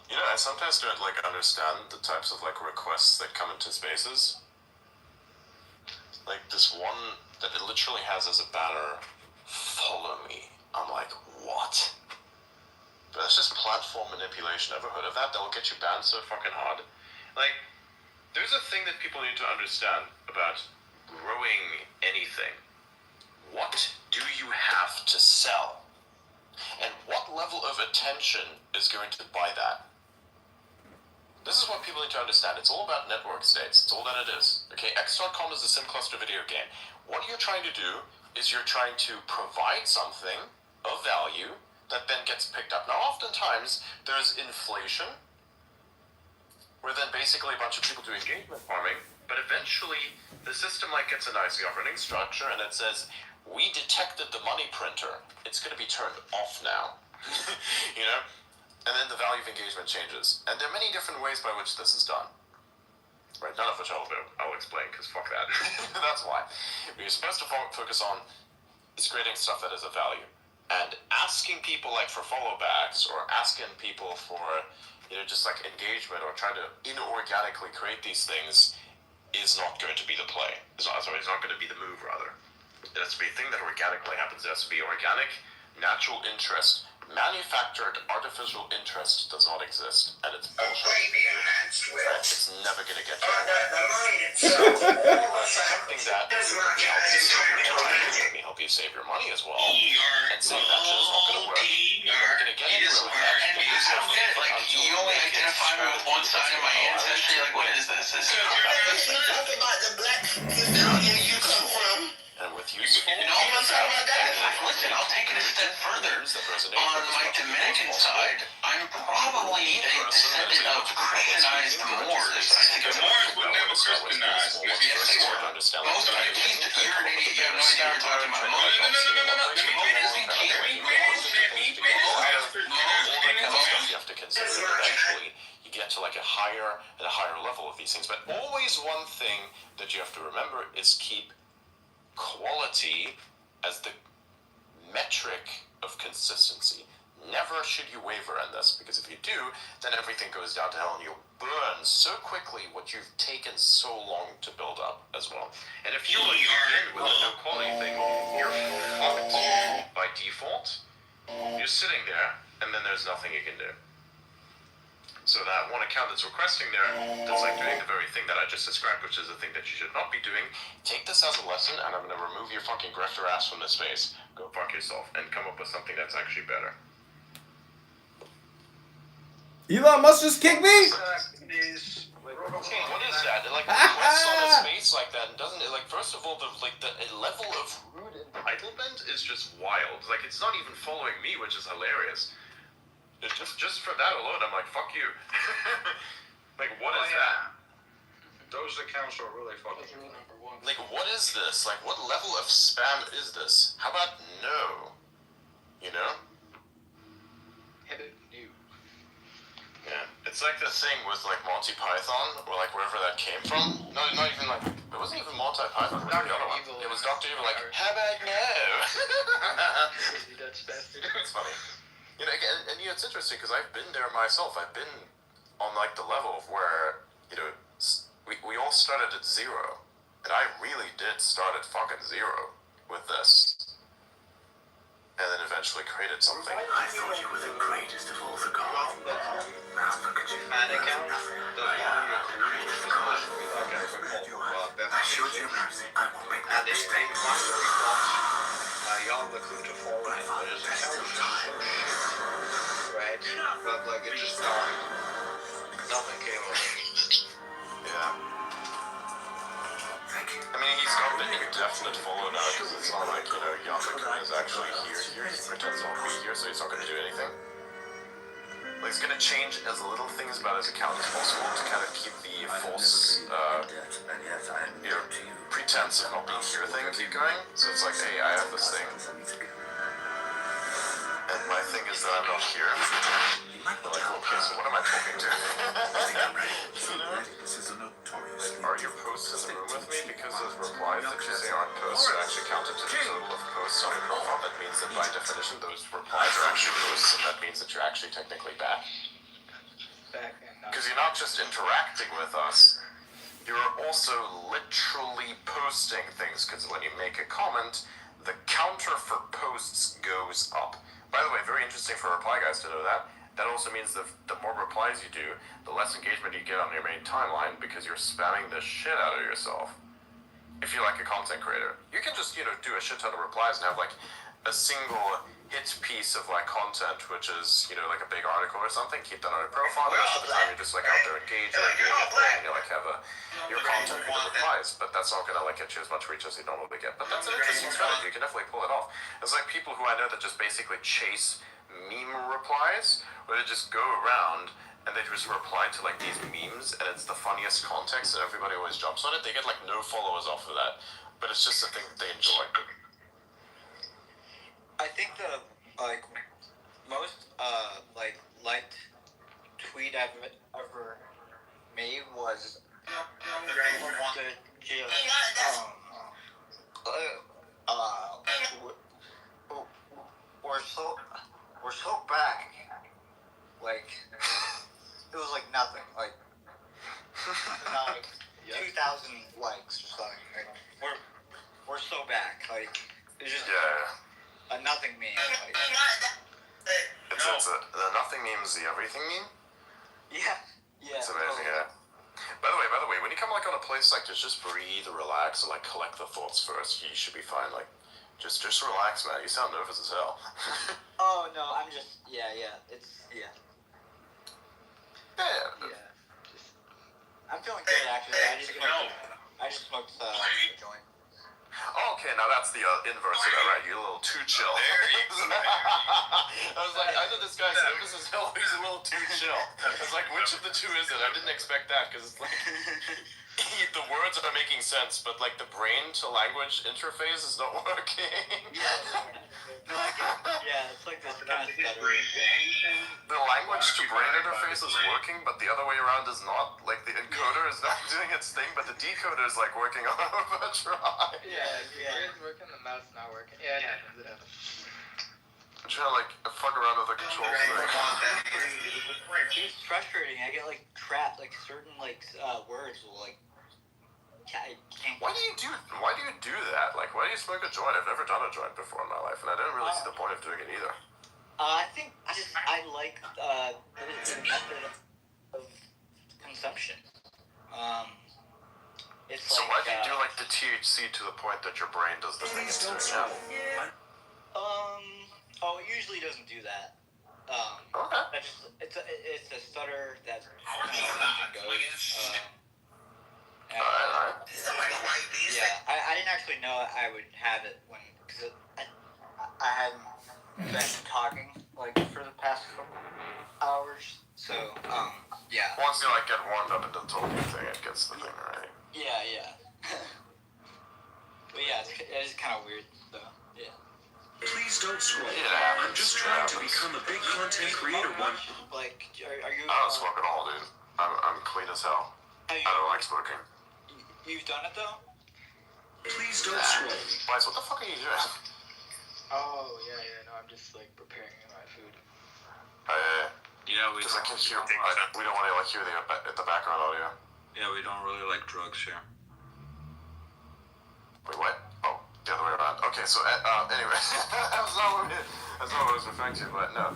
Speaker 1: You know, I sometimes don't like understand the types of like requests that come into spaces. Like this one that it literally has as a banner, "Follow me." I'm like, what? But that's just platform manipulation. Ever heard of that? That will get you banned so fucking hard. Like, there's a thing that people need to understand about growing anything. What do you have to sell? And what level of attention is going to buy that? This is what people need to understand. It's all about network states. It's all that it is. Okay, X.com is a sim cluster video game. What you're trying to do is you're trying to provide something of value that then gets picked up. Now, oftentimes, there's inflation, where then basically a bunch of people do engagement farming, but eventually the system like gets a nice governing structure and it says, we detected the money printer. It's going to be turned off now. You know? And then the value of engagement changes. And there are many different ways by which this is done. Right, none of which I'll explain, because fuck that. That's why. What you're supposed to focus on is creating stuff that is of value. And asking people like for follow backs or asking people for, you know, just like engagement or trying to inorganically create these things is not going to be the play. It's not going to be the move, rather. It has to be a thing that organically happens. It has to be organic, natural interest. Manufactured artificial interest does not exist, and it's bullshit. It's never going to get you something that may help you save your money as well, and saying that shit is not going to work. You're never going to get anywhere with that.
Speaker 9: I don't get it. Like, you only identify me with one side of my ancestry. Like, what is this? This is nothing about the black Italian you come from.
Speaker 1: And with useful,
Speaker 9: you know, one side of my dad. Listen, I'll take it a step further. On my Dominican side, I'm probably a descendant of Christianized Moors. I think
Speaker 10: The Moors were never Christianized.
Speaker 9: Yes, they were. Most of you keep irritated. You have no idea what you're talking about.
Speaker 10: No. Let me
Speaker 1: you have to consider eventually you get to like a higher level of these things. But always one thing that you have to remember is keep quality as the metric of consistency. Never should you waver in this, because if you do, then everything goes down to hell and you'll burn so quickly what you've taken so long to build up as well. And if you begin with a no quality thing, you're fucked by default. You're sitting there, and then there's nothing you can do. So that one account that's requesting there, that's like doing the very thing that I just described, which is the thing that you should not be doing, take this as a lesson, and I'm going to remove your fucking grifter ass from this space. Go fuck yourself, and come up with something that's actually better.
Speaker 11: Elon Musk just kicked me?
Speaker 1: Okay, what is that? It like requests on his face like that, and doesn't it, like, first of all, the level of rude entitlement is just wild. Like, it's not even following me, which is hilarious. It just for that alone, I'm like, fuck you. Like, what is that?
Speaker 2: Those accounts are really fucking.
Speaker 1: Like, what is this? Like, what level of spam is this? How about no? You know? Yeah, it's like the thing with like Monty Python, or like wherever that came from. No, not even like, it wasn't even Monty Python. It was the other one. It was Dr. Evil. Like, how about no? It's funny. You know, and you know, it's interesting because I've been there myself. I've been on like the level of where, you know, we all started at zero, and I really did start at fucking zero with this. And then eventually created something.
Speaker 9: I thought you were the greatest of all the gods. Now look at you.
Speaker 2: An account
Speaker 9: I showed you mercy. I won't make that mistake.
Speaker 2: young recruiter fallen in, but his account was just so shit. Right? But like it just died. Nothing came of it.
Speaker 1: Yeah. I mean, he's got the indefinite follow now because it's not like, you know, Yamaka is actually here. He pretends not to be here, so he's not going to do anything. Like, he's going to change as little things about his account as possible to kind of keep the false, you know, pretense of not being here thing keep going. So it's like, hey, I have this thing. And my thing is that I'm not here. Like, okay, so what am I talking to? Are your posts in the room with me? Because those replies that you say aren't posts are actually counted to the total of posts on your profile. That means that by definition, those replies are actually posts, and that means that you're actually technically back. Because you're not just interacting with us, you're also literally posting things, because when you make a comment, the counter for posts goes up. By the way, very interesting for reply guys to know that. That also means that the more replies you do, the less engagement you get on your main timeline, because you're spamming the shit out of yourself. If you're like a content creator, you can just, do a shit ton of replies and have like a single hit piece of like content, which is, like a big article or something, keep that on your profile. The rest of the time you're just like out there engaging and doing your thing, and you like have your content with the replies, but that's not gonna like get you as much reach as you normally get. But that's an interesting strategy. You can definitely pull it off. It's like people who I know that just basically chase meme replies, where they just go around and they just reply to like these memes, and it's the funniest context, and everybody always jumps on it. They get like no followers off of that, but it's just a thing that they enjoy.
Speaker 12: I think the most liked tweet I've ever made was we're so back. Like it was like nothing. Like 2,000 likes or something. Like, we're so back. Like it's just a nothing meme. Like,
Speaker 1: it's the nothing meme is the everything meme.
Speaker 12: yeah.
Speaker 1: It's amazing. Yeah. By the way, when you come like on a place like this, just breathe, relax, and like collect the thoughts first. You should be fine. Like, just relax, man. You sound nervous as hell.
Speaker 12: Oh no, I'm just It's
Speaker 1: Yeah.
Speaker 12: I'm feeling good actually. I just smoked a joint.
Speaker 1: Okay, now that's the inverse of that, right? You're a little too chill.
Speaker 10: There you go.
Speaker 1: I was like, I know this guy's nervous as hell. He's a little too chill. I was like, which of the two is it? I didn't expect that, because it's like the words are making sense, but like the brain to language interface is not working.
Speaker 12: It's like this kind of stuttering.
Speaker 1: The language to brain interface is working, but the other way around is not. Like the encoder is not doing its thing, but the decoder is like working on overdrive.
Speaker 8: It's working, the mouse not working. Yeah.
Speaker 1: I'm trying to like fuck around with the controls thing.
Speaker 12: It's frustrating. I get like trapped. Like certain words will like. I can't.
Speaker 1: Why do you do that? Like, why do you smoke a joint? I've never done a joint before in my life, and I didn't really see the point of doing it either.
Speaker 12: I think I like the method of consumption. It's
Speaker 1: so
Speaker 12: like,
Speaker 1: why do you do like the THC to the point that your brain does the thing it's doing now?
Speaker 12: It usually doesn't do that.
Speaker 1: Okay.
Speaker 12: It's a stutter that kind of goes.
Speaker 1: Alright.
Speaker 12: I didn't actually know I would have it because I hadn't been talking like for the past couple hours. So
Speaker 1: Once you like get warmed up into the talking thing, it gets the thing right.
Speaker 12: Yeah. But it's kind of weird though. Yeah.
Speaker 13: Please don't scroll.
Speaker 1: Yeah,
Speaker 13: I'm just trying to become a big content creator one.
Speaker 12: Like, are you?
Speaker 1: I don't smoke at all, dude. I'm clean as hell. I don't like smoking.
Speaker 12: You've done it though?
Speaker 13: Please don't scroll.
Speaker 1: Wise, what the fuck are you doing?
Speaker 8: Oh, no, I'm just like preparing my food.
Speaker 14: Yeah, we
Speaker 1: Just
Speaker 14: don't,
Speaker 1: like we don't want to like hear the background audio.
Speaker 14: yeah, we don't really like drugs here.
Speaker 1: Wait, what? Oh, the other way around. Okay, so anyway, that's not what I was referring to, but no,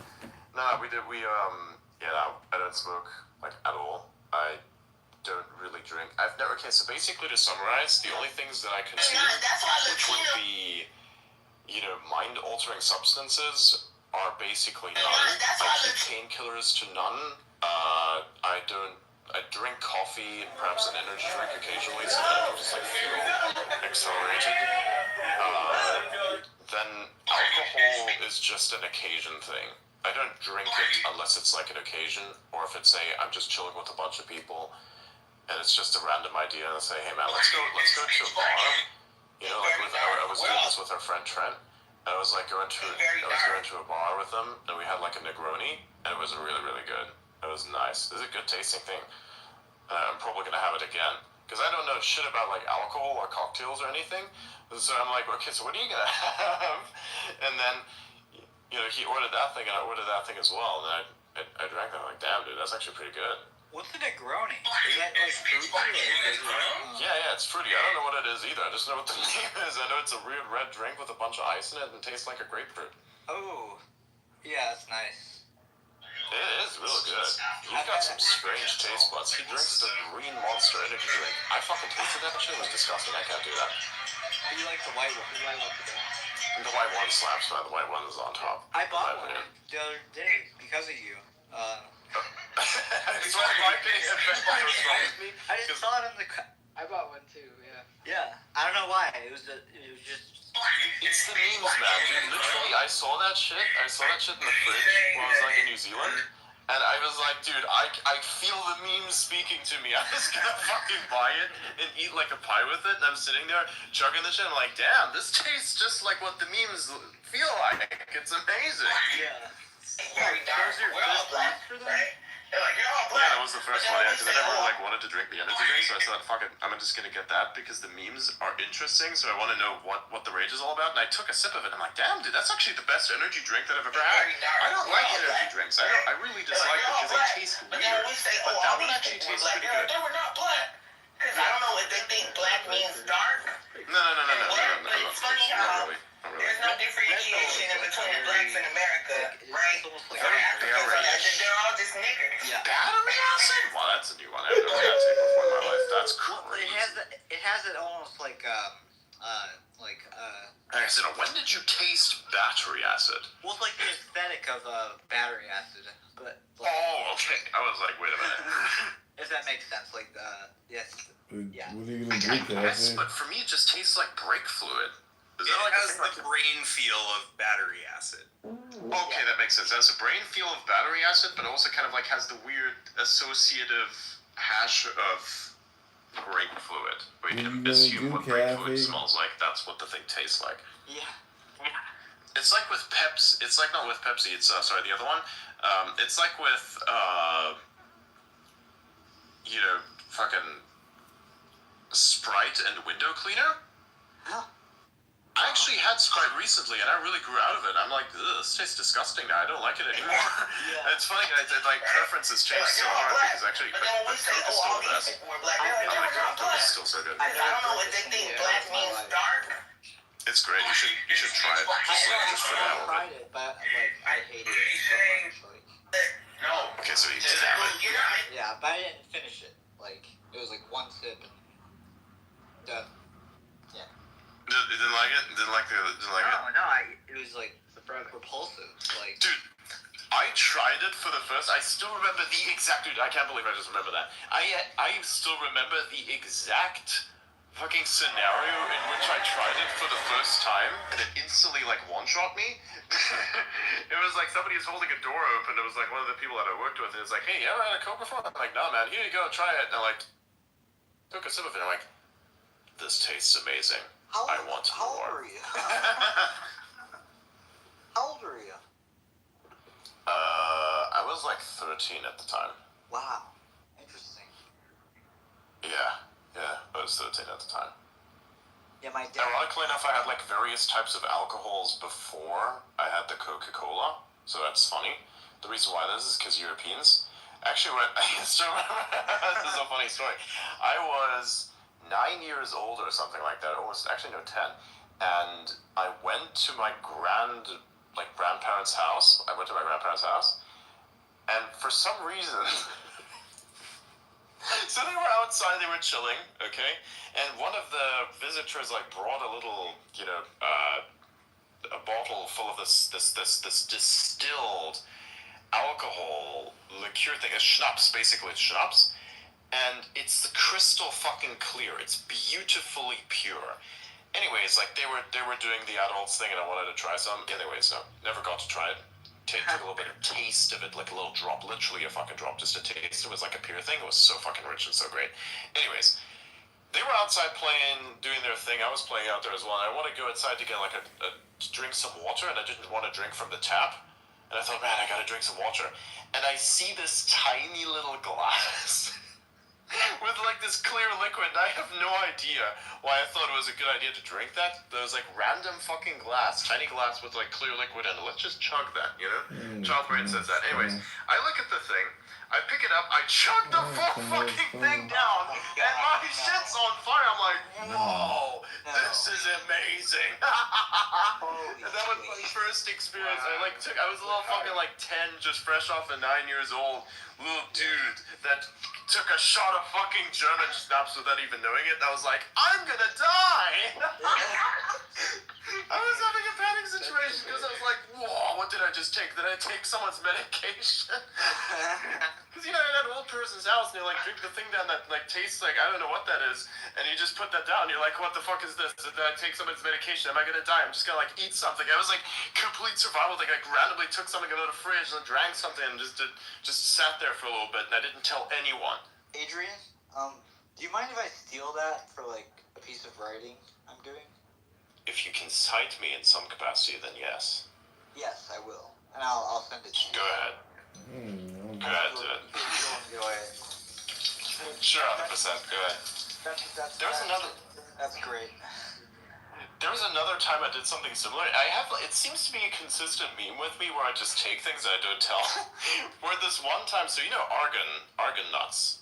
Speaker 1: I don't smoke like at all. I don't really drink. So basically to summarize, the only things that I consume, which would be, mind-altering substances, are basically none. I keep painkillers to none. I drink coffee and perhaps an energy drink occasionally, so that I can just feel accelerated. Then alcohol is just an occasion thing. I don't drink it unless it's like an occasion, or if it's I'm just chilling with a bunch of people, and it's just a random idea, and I say, hey man, let's go to a bar. I was doing this with our friend Trent, And I was like going to a bar with them, and we had like a Negroni, and it was really, really good. It was nice. It's a good tasting thing. I'm probably gonna have it again because I don't know shit about like alcohol or cocktails or anything. So I'm like, okay, so what are you gonna have? And then, you know, he ordered that thing, and I ordered that thing as well. And I drank that. I'm like, damn, dude, that's actually pretty good.
Speaker 12: What's a Negroni? Is that like fruity or
Speaker 1: Yeah, it's fruity. I don't know what it is either. I just know what the name is. I know it's a weird red drink with a bunch of ice in it and tastes like a grapefruit.
Speaker 12: Oh, yeah, that's nice.
Speaker 1: It is really good. He's got some strange taste buds. He drinks the green Monster energy drink. I fucking tasted that shit. It was disgusting. I can't do that.
Speaker 12: You like the white one?
Speaker 1: The white one slaps, man. The white one is on top.
Speaker 12: I bought one the other day because of you.
Speaker 1: It's like my opinion.
Speaker 12: I just saw it in the.
Speaker 8: I bought one too. Yeah.
Speaker 12: Yeah, I don't know why. It was just.
Speaker 1: It's the memes, man. Dude, literally, I saw that shit in the fridge when I was like in New Zealand, and I was like, dude, I feel the memes speaking to me. I'm just gonna fucking buy it and eat like a pie with it. And I'm sitting there chugging the shit. I'm like, damn, this tastes just like what the memes feel like. It's amazing.
Speaker 12: Yeah.
Speaker 9: Very dark. We're all black, right? They're like, you're all black.
Speaker 1: Yeah, that was the first one. Yeah, because I never like wanted to drink the energy drink, so I thought, fuck it, I'm just gonna get that because the memes are interesting. So I want to know what the rage is all about. And I took a sip of it. And I'm like, damn, dude, that's actually the best energy drink that I've ever had. I don't like energy drinks. I really dislike them because they taste weird. But that one actually tastes pretty good.
Speaker 9: They were not black. Because I don't know if they think black means dark.
Speaker 1: No.
Speaker 9: But it's funny how there's no differentiation in between the blacks in America, right? Or Africans, they're all just niggers.
Speaker 12: Yeah.
Speaker 1: Battery acid? Wow, that's a new one. I've never had to before in my life. That's crazy.
Speaker 12: It has it almost like
Speaker 1: I said, when did you taste battery acid?
Speaker 12: well, it's like the aesthetic of battery acid, but
Speaker 1: Oh, okay. I was like, wait a minute.
Speaker 12: if that makes sense, like yes. Yeah.
Speaker 11: What are you gonna
Speaker 1: I
Speaker 11: do,
Speaker 1: guess,
Speaker 11: Kathy?
Speaker 1: but for me, it just tastes like brake fluid. Is
Speaker 3: It
Speaker 1: that like
Speaker 3: has the brain feel of battery acid.
Speaker 1: Okay, that makes sense. It has a brain feel of battery acid, but also kind of like has the weird associative hash of brake fluid. Where you can
Speaker 11: What are you
Speaker 1: assume
Speaker 11: gonna
Speaker 1: what
Speaker 11: do,
Speaker 1: brake
Speaker 11: Kathy?
Speaker 1: fluid smells like. That's what the thing tastes like.
Speaker 12: Yeah.
Speaker 1: It's like with Pepsi. It's like not with Pepsi. It's sorry, the other one. It's like with you know, fucking Sprite and window cleaner.
Speaker 12: Huh.
Speaker 1: I actually had Sprite recently, and I really grew out of it. I'm like, ugh, this tastes disgusting now. I don't like it anymore.
Speaker 12: Yeah.
Speaker 1: It's funny, like preferences change so hard because actually,
Speaker 9: But then when we say,
Speaker 1: Coke is
Speaker 9: oh,
Speaker 1: still
Speaker 9: all
Speaker 1: the
Speaker 9: these
Speaker 1: best.
Speaker 9: people were black, they're
Speaker 1: Oh
Speaker 9: like, they
Speaker 1: my
Speaker 9: were
Speaker 1: god,
Speaker 9: not
Speaker 1: Coke
Speaker 9: black.
Speaker 1: is still so good.
Speaker 9: I don't know if they think black means dark.
Speaker 1: It's great. You should try it. Just for that one.
Speaker 12: tried it, but like I hated it so much. Like,
Speaker 9: No.
Speaker 1: Okay, so you did have it.
Speaker 9: You're not.
Speaker 12: yeah, but I didn't finish it. Like it was like one sip and done.
Speaker 1: You didn't like it? Didn't like it?
Speaker 12: No, it was like repulsive. Like
Speaker 1: Dude, I tried it for the first. I still remember the exact. Dude, I can't believe I just remember that. I still remember the exact fucking scenario in which I tried it for the first time, and it instantly like one-shot me. It was like somebody was holding a door open. It was like one of the people that I worked with, and it's like, "Hey, you ever had a Coke before?" I'm like, "No, man. Here you go. Try it." And I like took a sip of it. And I'm like, "This tastes amazing. I want
Speaker 12: how old
Speaker 1: more."
Speaker 12: were you? How old were you?
Speaker 1: I was like 13 at the time.
Speaker 12: Wow, interesting.
Speaker 1: Yeah, I was 13 at the time.
Speaker 12: Yeah, my dad.
Speaker 1: Ironically enough, I had like various types of alcohols before I had the Coca-Cola, so that's funny. The reason why this is because Europeans. Actually, this is a funny story. I was 9 years old or something like that, almost, actually no, 10, and I went to my grandparents' house. And for some reason, so they were outside, they were chilling, okay? And one of the visitors like brought a little, a bottle full of this distilled alcohol liqueur thing. It's schnapps, basically. It's schnapps, and it's the crystal fucking clear. It's beautifully pure. Anyways, like they were doing the adults thing, and I wanted to try some. Anyways, no, never got to try it. Took a little bit of taste of it, like a little drop, literally a fucking drop, just a taste. It was like a pure thing. It was so fucking rich and so great. Anyways, they were outside playing, doing their thing. I was playing out there as well. And I want to go outside to get like a drink some water, and I didn't want to drink from the tap. And I thought, man, I gotta drink some water. And I see this tiny little glass with like this clear liquid, and I have no idea why I thought it was a good idea to drink that. There was like random fucking glass, tiny glass with like clear liquid in it. Let's just chug that, you know? Child brain says that. Anyways, I look at the thing, I pick it up, I chug the full fucking thing down, and my shit's on fire. I'm like, whoa, this is amazing. And that was my first experience. I was a little fucking like 10, just fresh off of 9 years old, little dude that took a shot of fucking German schnapps without even knowing it. And I was like, I'm gonna die. I was having a panic situation because I was like, whoa, what did I just take? Did I take someone's medication? Because, you know, in that old person's house, and they like drink the thing down that like tastes like, I don't know what that is, and you just put that down, and you're like, what the fuck is this? Did I take someone's medication? Am I gonna die? I'm just gonna like eat something. I was like complete survival thing. I randomly took something out of the fridge and drank something and just sat there for a little bit, and I didn't tell anyone.
Speaker 12: Adrian, do you mind if I steal that for like a piece of writing I'm doing?
Speaker 1: If you can cite me in some capacity, then yes.
Speaker 12: Yes, I will, and I'll send it to you.
Speaker 1: Go ahead. Go ahead, do it.
Speaker 12: You'll enjoy it.
Speaker 1: Sure, 100%. Go ahead.
Speaker 12: That's great.
Speaker 1: There was another time I did something similar. It seems to be a consistent meme with me where I just take things that I don't tell. Where this one time, so you know argan nuts,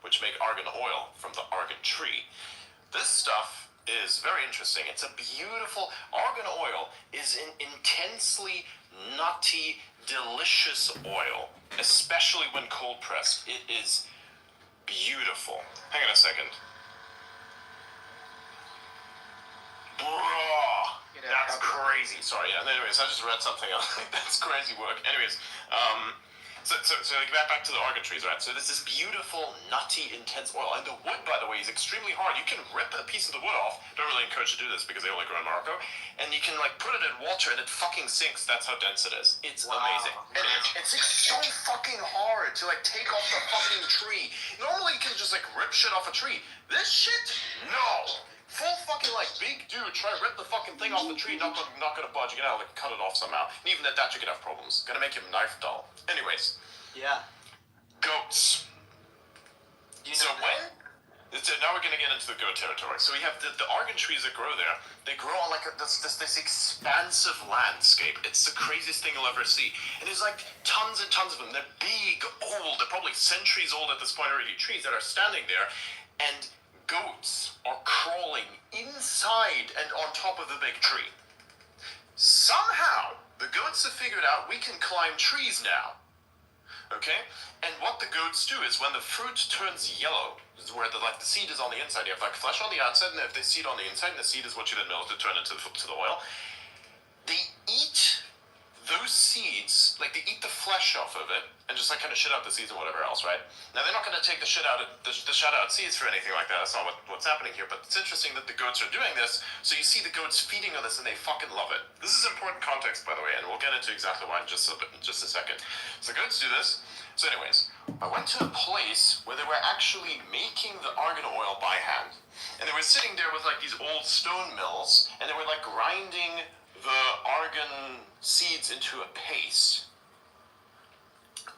Speaker 1: which make argan oil from the argan tree. This stuff is very interesting. It's a beautiful, argan oil is an intensely nutty, delicious oil, especially when cold pressed. It is beautiful. Hang on a second. Bro, that's crazy. Sorry, yeah. Anyways, I just read something. I was like, that's crazy work. Anyways, so like back to the argan trees, right? So there's this beautiful, nutty, intense oil. And the wood, by the way, is extremely hard. You can rip a piece of the wood off. Don't really encourage you to do this because they only grow in Morocco. And you can like put it in water and it fucking sinks. That's how dense it is. It's amazing. And it's like so fucking hard to like take off the fucking tree. Normally you can just like rip shit off a tree. This shit, no. Full fucking like big dude try to rip the fucking thing off the tree, not gonna budge. You gotta like cut it off somehow. And even at that you could have problems. Gonna make your knife dull. Anyways.
Speaker 12: Yeah.
Speaker 1: Goats. Now we're gonna get into the goat territory. So we have the argan trees that grow there. They grow on like this expansive landscape. It's the craziest thing you'll ever see. And there's like tons and tons of them. They're big, old, they're probably centuries old at this point already, trees that are standing there. And goats are crawling inside and on top of the big tree. Somehow, the goats have figured out we can climb trees now. Okay? And what the goats do is when the fruit turns yellow, where the seed is on the inside, you have like flesh on the outside and the seed on the inside, and the seed is what you then mill to turn into the oil. They eat those seeds, like they eat the flesh off of it, and just like kind of shit out the seeds and whatever else, right? Now they're not going to take the shit out seeds for anything like that. That's not what's happening here. But it's interesting that the goats are doing this. So you see the goats feeding on this, and they fucking love it. This is important context, by the way, and we'll get into exactly why in just a second. So the goats do this. So anyways, I went to a place where they were actually making the argan oil by hand, and they were sitting there with like these old stone mills, and they were like grinding the argan seeds into a paste,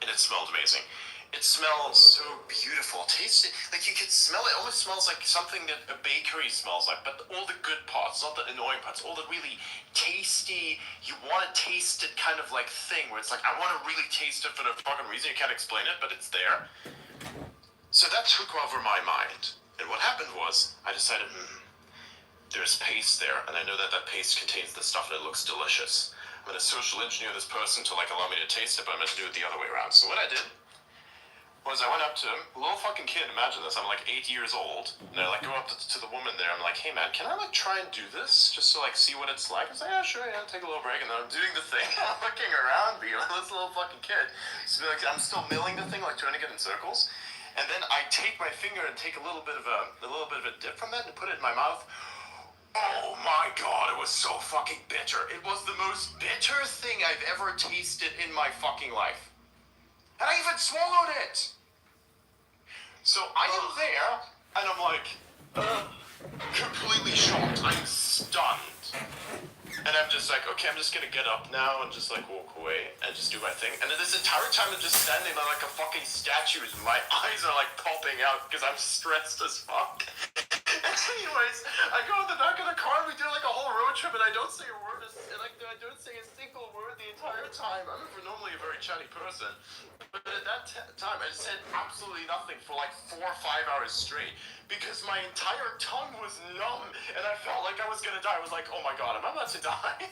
Speaker 1: and it smelled amazing. It smells so beautiful. Taste it, like you could smell it. It almost smells like something that a bakery smells like, but all the good parts, not the annoying parts, all the really tasty, you want to taste it kind of like thing, where it's like, I want to really taste it for the fucking reason, you can't explain it, but it's there. So that took over my mind. And what happened was, I decided, there's paste there, and I know that paste contains the stuff and it looks delicious. I'm gonna social engineer this person to like allow me to taste it, but I'm gonna do it the other way around. So what I did was I went up to him, a little fucking kid, imagine this, I'm like 8 years old, and I like go up to the woman there, I'm like, hey man, can I like try and do this, just to like see what it's like? I was like, yeah, sure, yeah, take a little break, and then I'm doing the thing, I'm looking around me, like this little fucking kid, so like, I'm still milling the thing, like turning it in circles, and then I take my finger and take a little bit of a dip from that and put it in my mouth. Oh my god, it was so fucking bitter. It was the most bitter thing I've ever tasted in my fucking life. And I even swallowed it! So I am there, and I'm like, completely shocked. I'm stunned. And I'm just like, okay, I'm just gonna get up now and just like walk away and just do my thing. And then this entire time I'm just standing there like a fucking statue. My eyes are like popping out because I'm stressed as fuck. Anyways, I go in the back of the car and we do like a whole road trip and I don't say a word, I don't say a single word the entire time. I'm normally a very chatty person. But at that time, I said absolutely nothing for like 4 or 5 hours straight because my entire tongue was numb and I felt like I was gonna die. I was like, oh my god, am I about to die?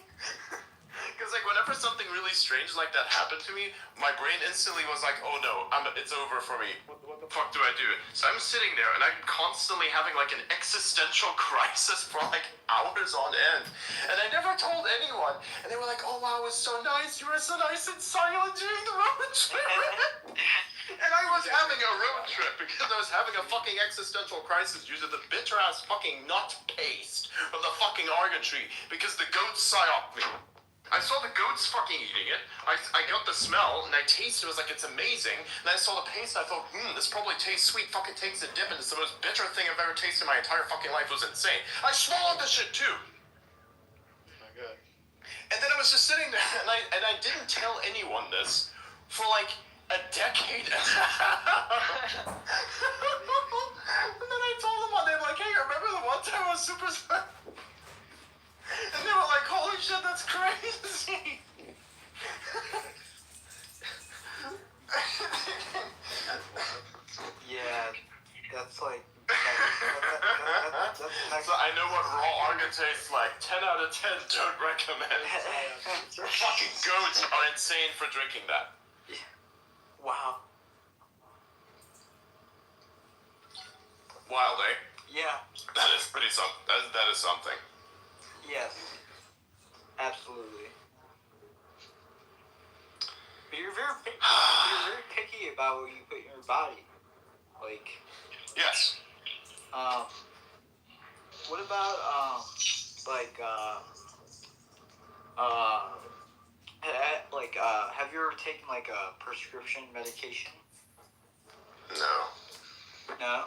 Speaker 1: Because like whenever something really strange like that happened to me, my brain instantly was like, oh no, it's over for me. What the fuck do I do? So I'm sitting there and I'm constantly having like an existential crisis for like hours on end. And I never told anyone. And they were like, oh wow, it was so nice. You were so nice and silent during the road trip. And I was having a road trip because I was having a fucking existential crisis due to the bitter ass fucking nut paste from the fucking argan tree because the goats psyoped me. I saw the goats fucking eating it. I got the smell and I tasted it. It was like, it's amazing. And I saw the paste and I thought, this probably tastes sweet. Fucking takes a dip and it's the most bitter thing I've ever tasted in my entire fucking life. It was insane. I swallowed the shit too.
Speaker 8: Oh my god.
Speaker 1: And then I was just sitting there and I didn't tell anyone this for like a decade and a half. And then I told them one day, I'm like, hey, remember the one time I was super sad? And they were like, holy shit, that's crazy.
Speaker 12: Yeah, that's like.
Speaker 1: So I know what raw argan tastes like. 10 out of 10, don't recommend. Fucking goats are insane for drinking that.
Speaker 12: Wow.
Speaker 1: Wild, eh?
Speaker 12: Yeah.
Speaker 1: That is pretty that is something.
Speaker 12: Yes. Absolutely. But you're very picky about what you put in your body. Like.
Speaker 1: Yes.
Speaker 12: What about have you ever taken like a prescription medication?
Speaker 1: No.
Speaker 12: No.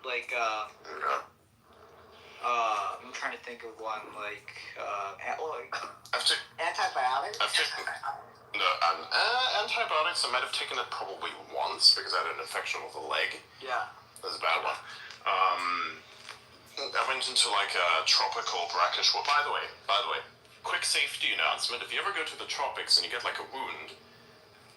Speaker 12: Like
Speaker 1: No.
Speaker 12: I'm trying to think of one like antibiotics.
Speaker 1: I've taken antibiotics. I might have taken it probably once because I had an infection with the leg.
Speaker 12: Yeah.
Speaker 1: That's a bad one. I went into like a tropical brackish water. By the way, quick safety announcement. If you ever go to the tropics and you get like a wound,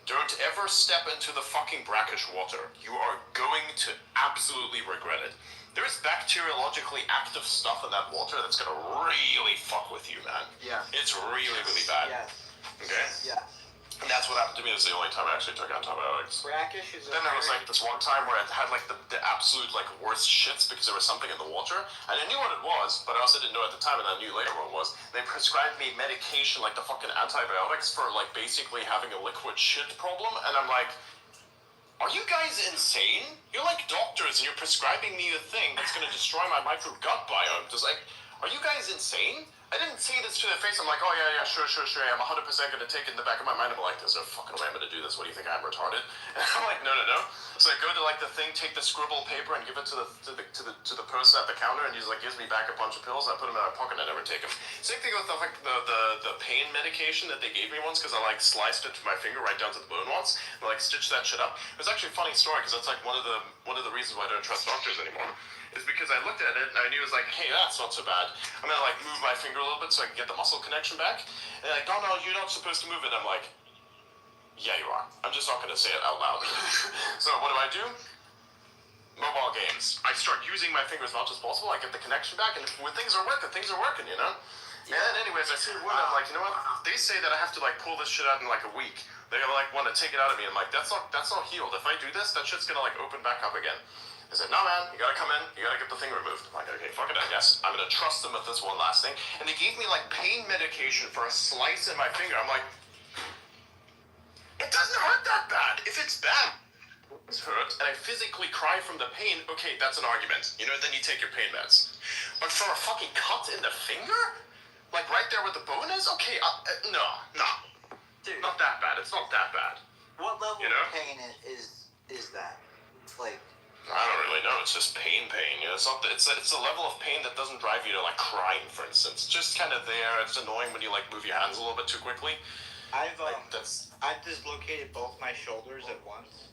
Speaker 1: don't ever step into the fucking brackish water. You are going to absolutely regret it. There is bacteriologically active stuff in that water that's gonna really fuck with you, man.
Speaker 12: Yeah.
Speaker 1: It's really, really bad.
Speaker 12: Yes.
Speaker 1: Okay?
Speaker 12: Yeah.
Speaker 1: And that's what happened to me. It's the only time I actually took antibiotics.
Speaker 12: Brackish is.
Speaker 1: Then there was like this one time where I had like the absolute like worst shits because there was something in the water, and I knew what it was, but I also didn't know at the time, and I knew later what it was. They prescribed me medication like the fucking antibiotics for like basically having a liquid shit problem, and I'm like, are you guys insane? You're like doctors, and you're prescribing me a thing that's gonna destroy my micro gut biome. Just like, are you guys insane? I didn't say this to their face. I'm like, oh yeah, sure. I'm 100% gonna take it in the back of my mind. I'm like, there's no fucking way I'm gonna do this. What do you think? I'm retarded? And I'm like, no. So I go to like the thing, take the scribble paper, and give it to the person at the counter, and he's like, gives me back a bunch of pills. And I put them in my pocket, and I never take them. Same thing with the pain medication that they gave me once, because I like sliced it to my finger right down to the bone once, and like stitched that shit up. It was actually a funny story, because that's like one of the reasons why I don't trust doctors anymore. Is because I looked at it and I knew it was like, hey, that's not so bad. I'm gonna like move my finger a little bit so I can get the muscle connection back. And they're like, no, you're not supposed to move it. I'm like, yeah, you are. I'm just not gonna say it out loud. So what do? Mobile games. I start using my finger as much as possible. I get the connection back, and when things are working, you know? Yeah. And then anyways, I see one, I'm like, you know what? They say that I have to like pull this shit out in like a week. They're gonna like want to take it out of me. I'm like, that's not healed. If I do this, that shit's gonna like open back up again. I said, no man, you gotta come in, you gotta get the thing removed. I'm like, okay, fuck it, I guess. I'm gonna trust them with this one last thing. And they gave me like pain medication for a slice in my finger. I'm like, it doesn't hurt that bad. If it's bad, it's hurt, and I physically cry from the pain, okay, that's an argument. You know, then you take your pain meds. But for a fucking cut in the finger? Like right there where the bone is? Okay, no.
Speaker 12: Dude.
Speaker 1: Not that bad, it's not that bad.
Speaker 12: What level
Speaker 1: You know?
Speaker 12: of pain is that? Like.
Speaker 1: I don't really know. it's just pain. You know, it's not. It's a level of pain that doesn't drive you to like crying, for instance. It's just kind of there. It's annoying when you like move your hands a little bit too quickly.
Speaker 12: I've
Speaker 1: That's.
Speaker 12: I've dislocated both my shoulders at once.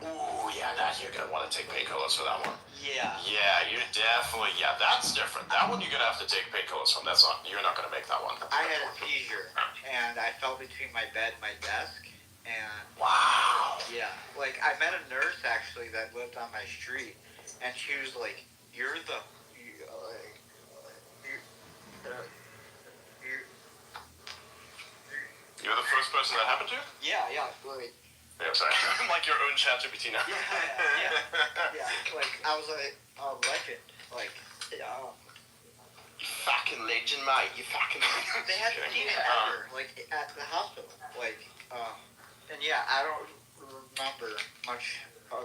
Speaker 1: Ooh, yeah, that you're gonna want to take painkillers for that one.
Speaker 12: Yeah.
Speaker 1: Yeah, you definitely. Yeah, that's different. That one you're gonna have to take painkillers from. That's not. You're not gonna make that one.
Speaker 12: I had a seizure, and I fell between my bed and my desk, and
Speaker 1: wow.
Speaker 12: Yeah, like I met a nurse actually that lived on my street, and she was like, "You're the, you, like,
Speaker 1: You're the first person that happened to?
Speaker 12: Yeah, like.
Speaker 1: Yeah, sorry. I'm like your own ChatGPT now.
Speaker 12: Yeah. Like I was like a legend. Like,
Speaker 1: you fucking legend, mate. You fucking.
Speaker 12: They had seen it ever, like at the hospital. Like, and yeah, I don't remember much of.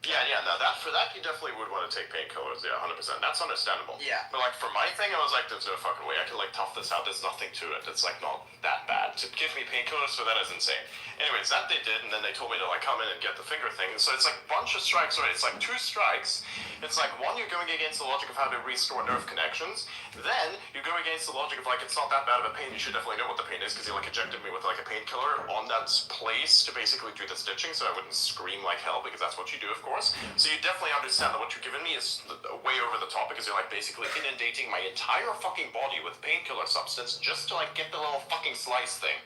Speaker 1: Yeah, no, for that you definitely would want to take painkillers, 100%. That's understandable.
Speaker 12: Yeah.
Speaker 1: But like for my thing, I was like, there's no fucking way I could like tough this out. There's nothing to it. It's like not that bad. To give me painkillers for that is insane. Anyways, that they did, and then they told me to like come in and get the finger thing. So it's like a bunch of strikes, right? It's like 2 strikes. It's like one, you're going against the logic of how to restore nerve connections. Then you go against the logic of like it's not that bad of a pain. You should definitely know what the pain is because he like injected me with like a painkiller on that place to basically do the stitching, so I wouldn't scream like hell because that's what you do, of course. So you definitely understand that what you're giving me is way over the top because you're like basically inundating my entire fucking body with painkiller substance just to like get the little fucking slice thing.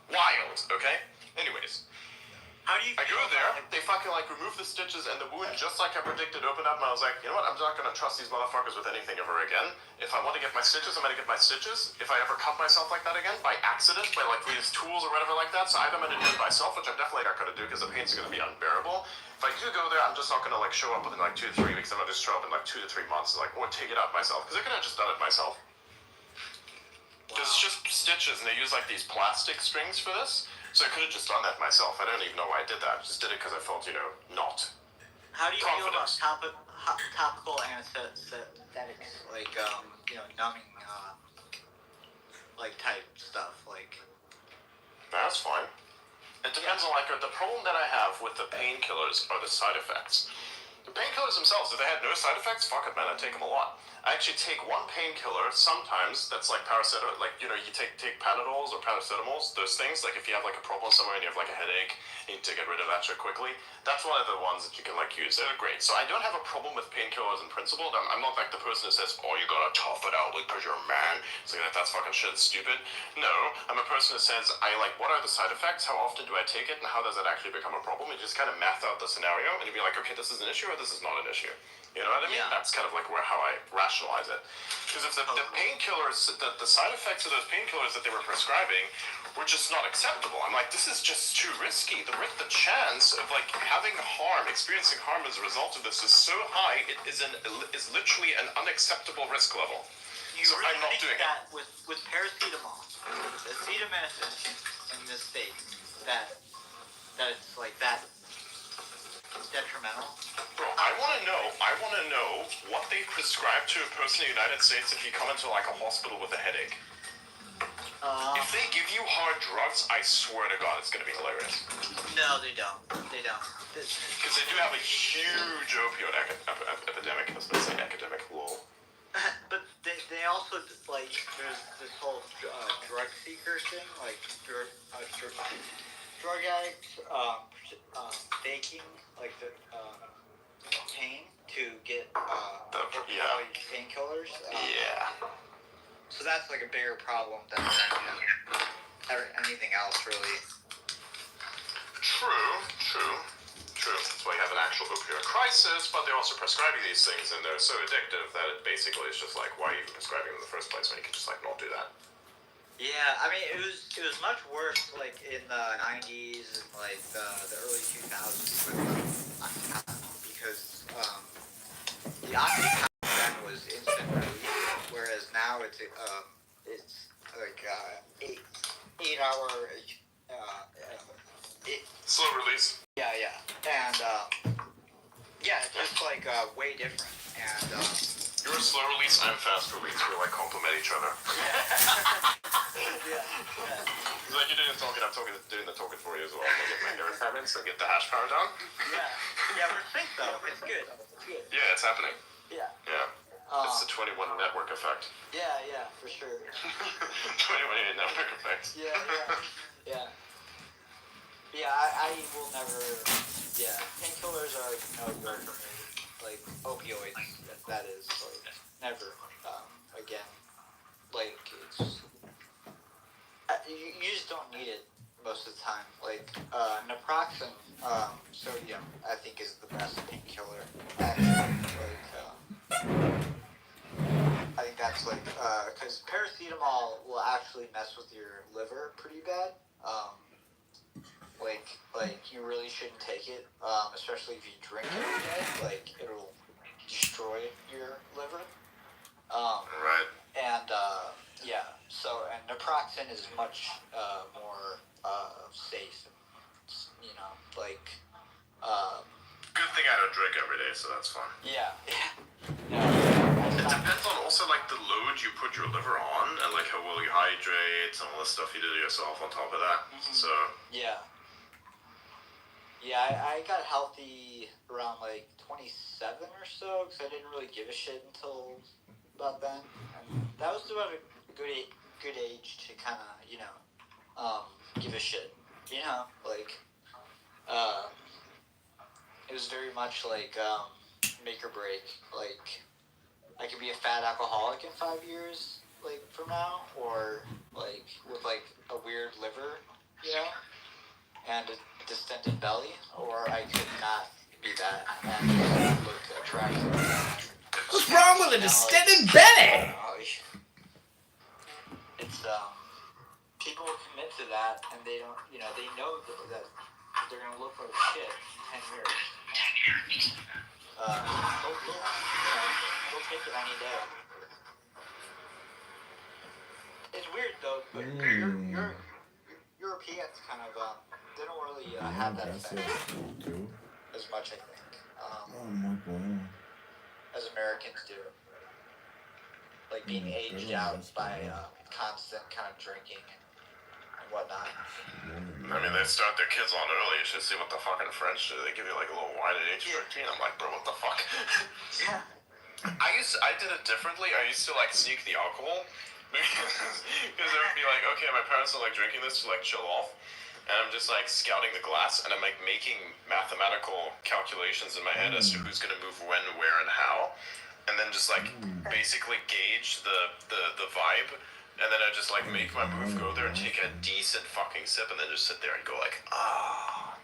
Speaker 1: Wild, okay? Anyways.
Speaker 12: How do you
Speaker 1: I go there, they fucking like remove the stitches and the wound just like I predicted opened up and I was like, you know what, I'm not gonna trust these motherfuckers with anything ever again. If I want to get my stitches, I'm gonna get my stitches. If I ever cut myself like that again, by accident, by like we use tools or whatever like that, so either I'm gonna do it myself, which I'm definitely not gonna do because the pains are gonna be unbearable. If I do go there, I'm just not gonna like show up within like 2 to 3 weeks, I'm gonna just show up in like 2 to 3 months, like, or take it out myself, because I could have just done it myself. Because it's just stitches and they use like these plastic strings for this. So I could have just done that myself. I don't even know why I did that. I just did it because I felt, not.
Speaker 12: How do you feel about
Speaker 1: confident.
Speaker 12: topical anesthetics, like numbing, like type stuff, like?
Speaker 1: That's fine. It depends on like the problem that I have with the painkillers are the side effects. The painkillers themselves, if they had no side effects, fuck it, man, I'd take them a lot. I actually take one painkiller sometimes that's like paracetamol, like, you take Panadols or paracetamols, those things, like if you have like a problem somewhere and you have like a headache, you need to get rid of that shit quickly. That's one of the ones that you can like use. They're great. So I don't have a problem with painkillers in principle. I'm not like the person that says, oh, you gotta tough it out because you're a man. It's like, that's fucking shit, stupid. No, I'm a person that says, what are the side effects? How often do I take it? And how does that actually become a problem? You just kind of math out the scenario and you'd be like, okay, this is an issue or this is not an issue. You know what I mean?
Speaker 12: Yeah.
Speaker 1: That's kind of like how I rationalize it. Because if the painkillers, the side effects of those painkillers that they were prescribing were just not acceptable. I'm like, this is just too risky. The chance of like experiencing harm as a result of this is so high. It is literally an unacceptable risk level.
Speaker 12: You
Speaker 1: so
Speaker 12: really
Speaker 1: I'm not
Speaker 12: think
Speaker 1: doing
Speaker 12: that with paracetamol, acetaminophen in this state, that it's like that detrimental?
Speaker 1: Bro, I want to know what they prescribe to a person in the United States if you come into like a hospital with a headache. If they give you hard drugs, I swear to God, it's going to be hilarious.
Speaker 12: No, they don't. They don't.
Speaker 1: Because they do have a huge opioid epidemic. I was going to say academic, lol.
Speaker 12: But they also, like, there's this whole drug seeker thing, like, drug addicts faking, like, the pain to get painkillers. So that's like a bigger problem than anything else, really.
Speaker 1: True. That's why you have an actual opioid crisis, but they're also prescribing these things, and they're so addictive that it basically is just like, why are you even prescribing them in the first place when you can just like not do that?
Speaker 12: Yeah, I mean, it was much worse like in the 90s and like the early 2000s because the oxycontin then was instant relief, whereas now it's like 8 hour
Speaker 1: slow release.
Speaker 12: Yeah, and it's just like way different. And
Speaker 1: you're a slow release, I'm fast release. We like complement each other.
Speaker 12: Yeah.
Speaker 1: It's like you're doing the talking, I'm doing the talking for you as well. I get my hair 10 minutes and get the hash power down.
Speaker 12: Yeah, we're synced though. It's good.
Speaker 1: Yeah, it's happening.
Speaker 12: Yeah.
Speaker 1: Yeah. It's the 21 network effect.
Speaker 12: Yeah, for sure.
Speaker 1: 21 network effect.
Speaker 12: Yeah. Yeah, I will never. Yeah, painkillers are no good for me. Like opioids, that is like never. Again, like it's you just don't need it most of the time. Like naproxen, sodium, I think is the best painkiller. Actually, I think that's like because paracetamol will actually mess with your liver pretty bad. Like you really shouldn't take it, especially if you drink every day. Like it'll destroy your liver.
Speaker 1: Right.
Speaker 12: And and naproxen is much more safe. You know, like.
Speaker 1: Good thing I don't drink every day, so that's fine.
Speaker 12: Yeah.
Speaker 1: It depends on also like the load you put your liver on and like how well you hydrate and all the stuff you do to yourself on top of that.
Speaker 12: Mm-hmm.
Speaker 1: So.
Speaker 12: Yeah. Yeah, I got healthy around like 27 or so because I didn't really give a shit until about then. And that was about a good age to kind of, give a shit. You know, like, it was very much like make or break. Like, I could be a fat alcoholic in 5 years, like, from now, or, like, with, like, a weird liver, you know, and a distended belly, or I could not be that and just look attractive.
Speaker 11: What's wrong with a distended belly?
Speaker 12: It's, people will commit to that, and they don't, they know that they're gonna look like shit in 10 years. They'll take it any day. It's weird though, but Europeans kind of, they don't really have that effect as much, I think, as Americans do. Like being aged out by constant kind of drinking and whatnot.
Speaker 1: I mean, they start their kids on early. You should see what the fucking French do. They give you like a little wine at age 13. I'm like, bro, what the fuck?
Speaker 12: Yeah.
Speaker 1: I did it differently. I used to like sneak the alcohol because I would be like, okay, my parents are like drinking this to like chill off, and I'm just like scouting the glass, and I'm like making mathematical calculations in my head as to who's gonna move when, where, and how, and then just like basically gauge the vibe. And then I just like make my move, go there and take a decent fucking sip, and then just sit there and go like, ah.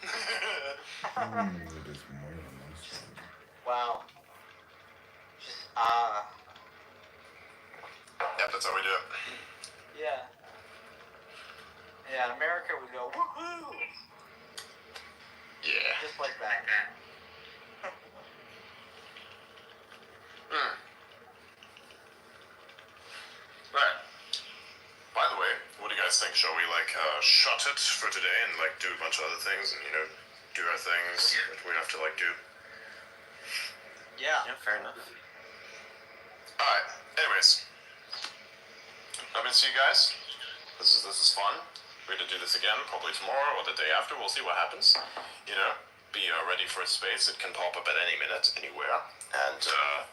Speaker 12: Wow. Just
Speaker 1: Yep, that's how we do it.
Speaker 12: Yeah. Yeah, in America we go woohoo.
Speaker 1: Yeah.
Speaker 12: Just like that.
Speaker 1: Right. By the way, what do you guys think? Shall we like shut it for today and like do a bunch of other things and do our things that we have to like do?
Speaker 12: Yeah.
Speaker 6: Yeah, fair enough.
Speaker 1: Alright, anyways. I'm gonna see you guys. This is fun. We're gonna do this again probably tomorrow or the day after. We'll see what happens. Be ready for a space. It can pop up at any minute, anywhere. And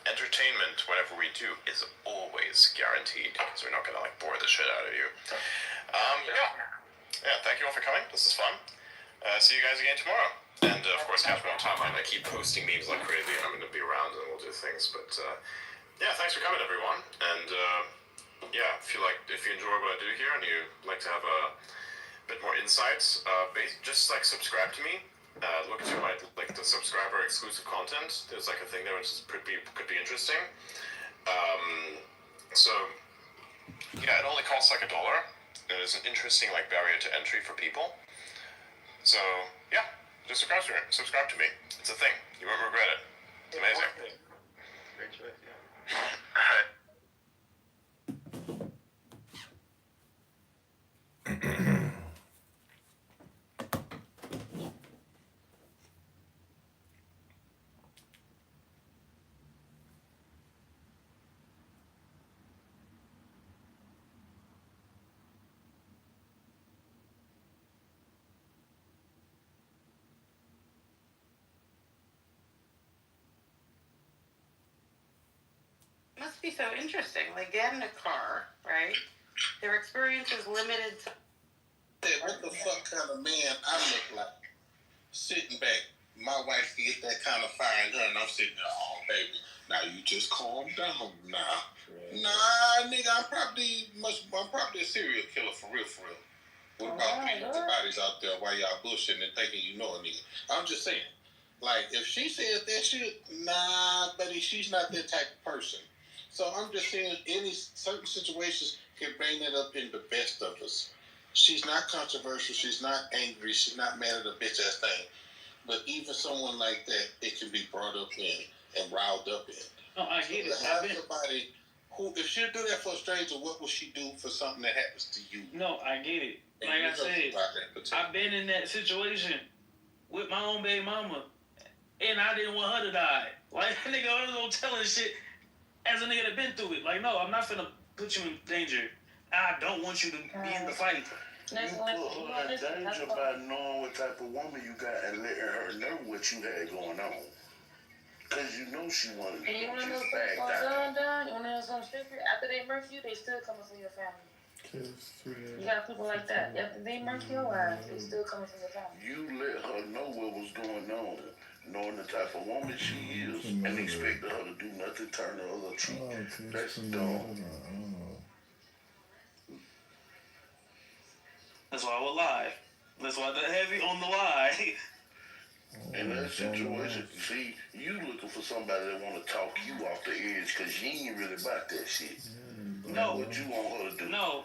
Speaker 1: entertainment, whatever we do, is always guaranteed because we're not gonna like bore the shit out of you. Yeah. Thank you all for coming. This is fun. See you guys again tomorrow. And of course, catch me on timeline. I keep posting memes like crazy, and I'm gonna be around and we'll do things. But yeah, thanks for coming, everyone. And yeah, if you enjoy what I do here and you like to have a bit more insights, just like subscribe to me. Look to my the subscriber exclusive content. There's like a thing there which could be interesting. So yeah, it only costs like $1. It is an interesting like barrier to entry for people. So yeah, just subscribe to me. It's a thing. You won't regret it. It's amazing.
Speaker 6: Great choice, yeah.
Speaker 1: Alright.
Speaker 7: Must be so interesting. Like, get in a car, right? Their experience is limited to.
Speaker 10: What the fuck kind of man I look like? Sitting back. My wife can get that kind of fire in her, and I'm sitting there, oh, baby. Now you just calm down. Nah, nigga, I'm probably a serial killer for real. What about paying the bodies out there while y'all bullshitting and thinking you know a nigga? I'm just saying. Like, if she said that shit, nah, buddy, she's not that type of person. So I'm just saying, any certain situations can bring that up in the best of us. She's not controversial. She's not angry. She's not mad at a bitch ass thing. But even someone like that, it can be brought up in and riled up in.
Speaker 15: No, I get it.
Speaker 10: Have somebody who, if she'll do that for a stranger, what will she do for something that happens to you?
Speaker 15: No, I get it.
Speaker 10: And
Speaker 15: Like I said, I've been in that situation with my own baby mama, and I didn't want her to die. Like, nigga, I was no telling shit as a nigga that been through it. Like, no, I'm not finna put you in danger. I don't want you to be in the fight.
Speaker 16: You put her in danger by knowing what type of woman you got and letting her know what you had going on. Because you know she wanted to
Speaker 17: And you want to know
Speaker 16: just
Speaker 17: something
Speaker 16: back down.
Speaker 17: You want to know something secret? After they murk you, they still coming for your family. You got people like that. After they murk your ass, they still coming for your family.
Speaker 16: You let her know what was going on, knowing the type of woman she is, and expecting her to do nothing, turn the other cheek. That's dumb.
Speaker 15: That's why I would lie. That's why the heavy on the lie.
Speaker 16: In that situation, see, you looking for somebody that want to talk you off the edge because you ain't really about that shit.
Speaker 15: No.
Speaker 16: What you want her to do?
Speaker 15: No.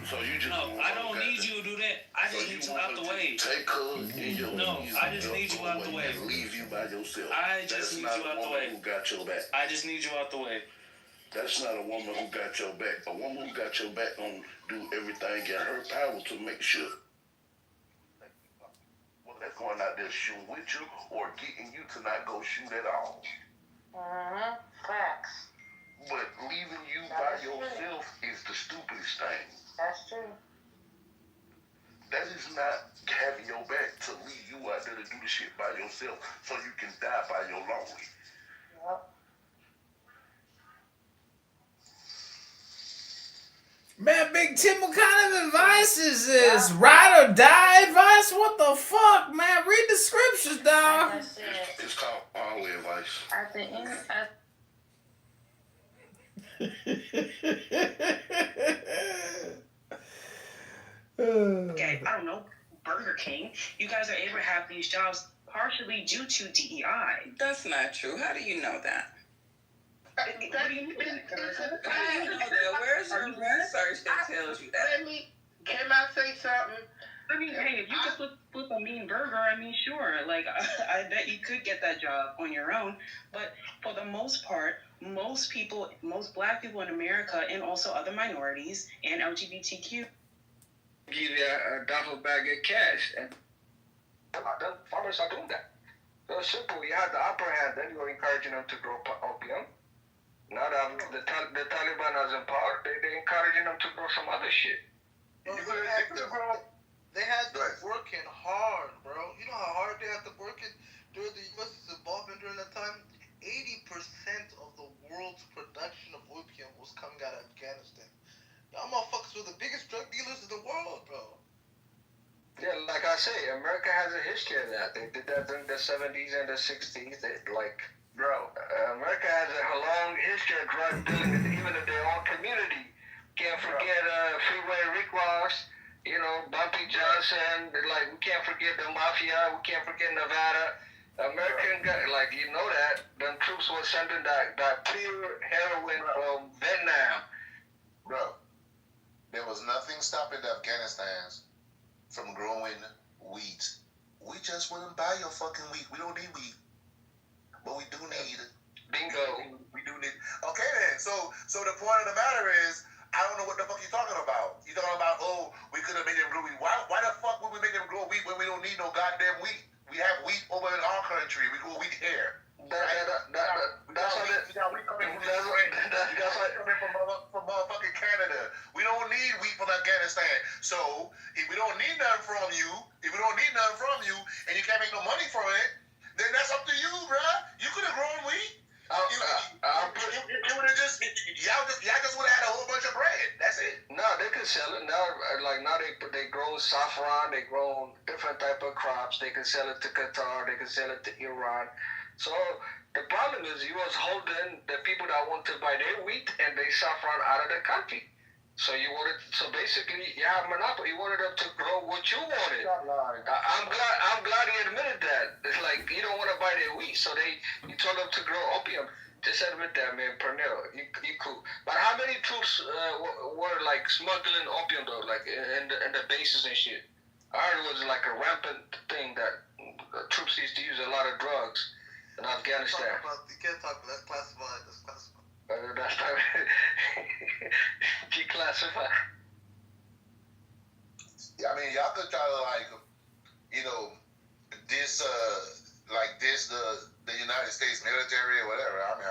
Speaker 16: So you just
Speaker 15: I don't need you to do that. I just need you out the way.
Speaker 16: Take her in your knees.
Speaker 15: I just need you out the way.
Speaker 16: And leave you by yourself.
Speaker 15: I just need you out the way.
Speaker 16: Who got your back?
Speaker 15: I just need you out the way.
Speaker 16: That's not a woman who got your back. A woman who got your back gonna do everything in her power to make sure that's going out there shooting with you or getting you to not go shoot at all.
Speaker 17: Facts.
Speaker 16: But leaving you by yourself is the stupidest thing.
Speaker 17: That's true.
Speaker 16: That is not having your back to leave you out there to do the shit by yourself so you can die by your lonely.
Speaker 17: Yep.
Speaker 11: Man, Big Tim, what kind of advice is this? Ride or die advice? What the fuck, man? Read the scriptures, dog.
Speaker 16: It's called all advice.
Speaker 17: At the end,
Speaker 18: Okay, I don't know, Burger King. You guys are able to have these jobs partially due to DEI.
Speaker 19: That's not true. How do you know that?
Speaker 18: What do you mean?
Speaker 19: How do you know that? Where's your research that tells you that?
Speaker 5: Can I say something?
Speaker 18: I mean, hey, if you could flip a mean burger, I mean, sure. Like, I bet you could get that job on your own. But for the most part, most people, most black people in America, and also other minorities and LGBTQ,
Speaker 5: Give you a duffel bag of cash. And the farmers are doing that. So simple. You have the upper hand, then you're encouraging them to grow opium. Now that the Taliban is in power, they're encouraging them to grow some other shit.
Speaker 20: Bro, they had to working hard, bro. You know how hard they had to work it during the U.S.'s involvement during that time? 80% of the world's production of opium was coming out of Afghanistan. Y'all motherfuckers were the biggest drug dealers in the world, bro.
Speaker 5: Yeah, like I say, America has a history of that. They did that in the 70s and the 60s. America has a long history of drug dealing, even in their own community. Can't forget Freeway Rick Ross, Bumpy Johnson. We can't forget the Mafia. We can't forget Nevada. American guys, that. Them troops were sending that pure heroin from Vietnam.
Speaker 2: Bro, there was nothing stopping the Afghanistans from growing wheat. We just wouldn't buy your fucking wheat. We don't need wheat. But we do need it.
Speaker 5: Bingo.
Speaker 2: We do need. Okay then. So the point of the matter is, I don't know what the fuck you're talking about. You're talking about, we could have made them grow wheat. Why the fuck would we make them grow wheat when we don't need no goddamn wheat? We have wheat over in our country. We grow wheat here.
Speaker 5: That's
Speaker 2: coming from motherfucking Canada. We don't need wheat from Afghanistan. So if we don't need nothing from you, and you can't make no money from it, then that's up to you, bruh. You could have grown wheat.
Speaker 21: different type of crops. They can sell it to Qatar. They can sell it to Iran. So the problem is you was holding the people that want to buy their wheat and their saffron out of the country. So so basically, you have monopoly. You wanted them to grow what you wanted. I'm glad he admitted that. It's like you don't want to buy their wheat, so you told them to grow opium. Just admit that, man. Pernell, you cool. But how many troops were like smuggling opium though, like in the bases and shit? I heard it was like a rampant thing that troops used to use a lot of drugs in Afghanistan.
Speaker 20: You can't talk about that. Classified. That's classified.
Speaker 21: That's not declassified.
Speaker 22: I mean, y'all could try to like, diss the United States military or whatever. I mean,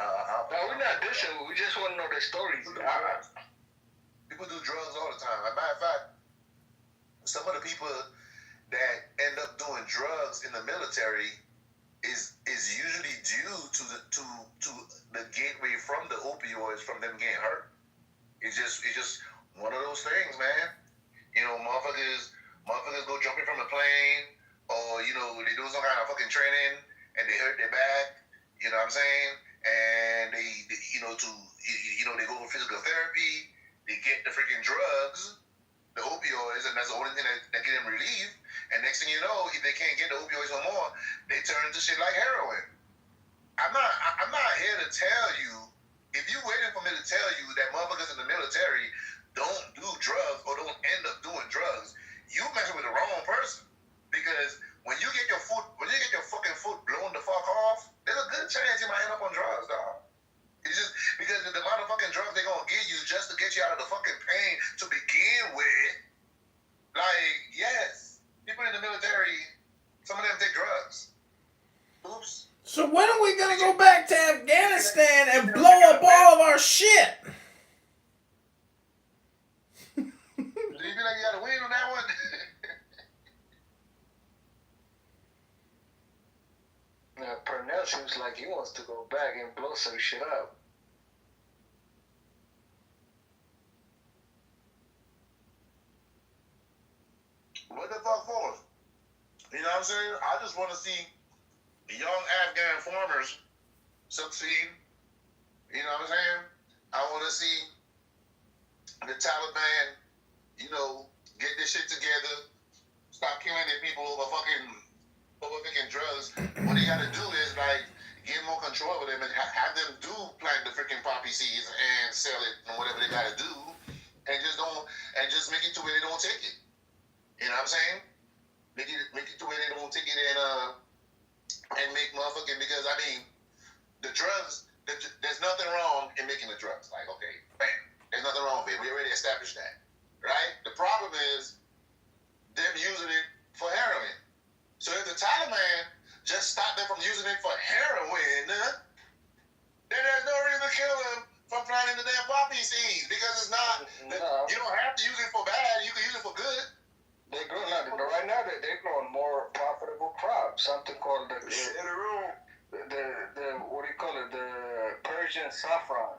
Speaker 21: no, we're not dissing. We just want to know their stories.
Speaker 22: People do drugs all the time. As a matter of fact, some of the people that end up doing drugs in the military is usually due to the gateway from the opioids from them getting hurt. It's just one of those things, man. Motherfuckers go jumping from a plane, or they do some kind of fucking training and they hurt their back. You know what I'm saying? And they they go for physical therapy. They get the freaking drugs, the opioids, and that's the only thing that get them relief. And next thing you know, if they can't get the opioids no more, they turn into shit like heroin. I'm not here to tell you, if you waiting for me to tell you that motherfuckers in the military don't do drugs or don't end up doing drugs, you messing with the wrong person. Because when you get your fucking foot blown the fuck off, there's a good chance you might end up on drugs, dog. It's just because of the motherfucking drugs they're gonna give you just to get you out of the fucking pain to begin with. Like, yes, people in the military, some of them take drugs. Oops.
Speaker 11: So when are we gonna go back to Afghanistan and blow up all of our shit?
Speaker 22: Do you feel like you got to win on that one?
Speaker 21: Now, Pernell seems like he wants to go back and blow some shit up.
Speaker 22: What the fuck for? You know what I'm saying? I just want to see young Afghan farmers succeed. You know what I'm saying? I want to see the Taliban, get this shit together, stop killing their people over fucking drugs. What they gotta do is like get more control over them and have them do plant the freaking poppy seeds and sell it and whatever they gotta do, and just make it to where they don't take it. You know what I'm saying? Make it to where they don't take it and make motherfucking, because I mean, the drugs, there's nothing wrong in making the drugs. Like, okay, bam, there's nothing wrong with it. We already established that, right? The problem is them using it for heroin. So if the Taliban just stop them from using it for heroin, then there's no reason to kill them from planting the damn poppy seeds, because it's not. You don't have to use it for bad. You can use it for good.
Speaker 21: They're growing right now. They're growing more profitable crops. Something called the what do you call it? The Persian saffron.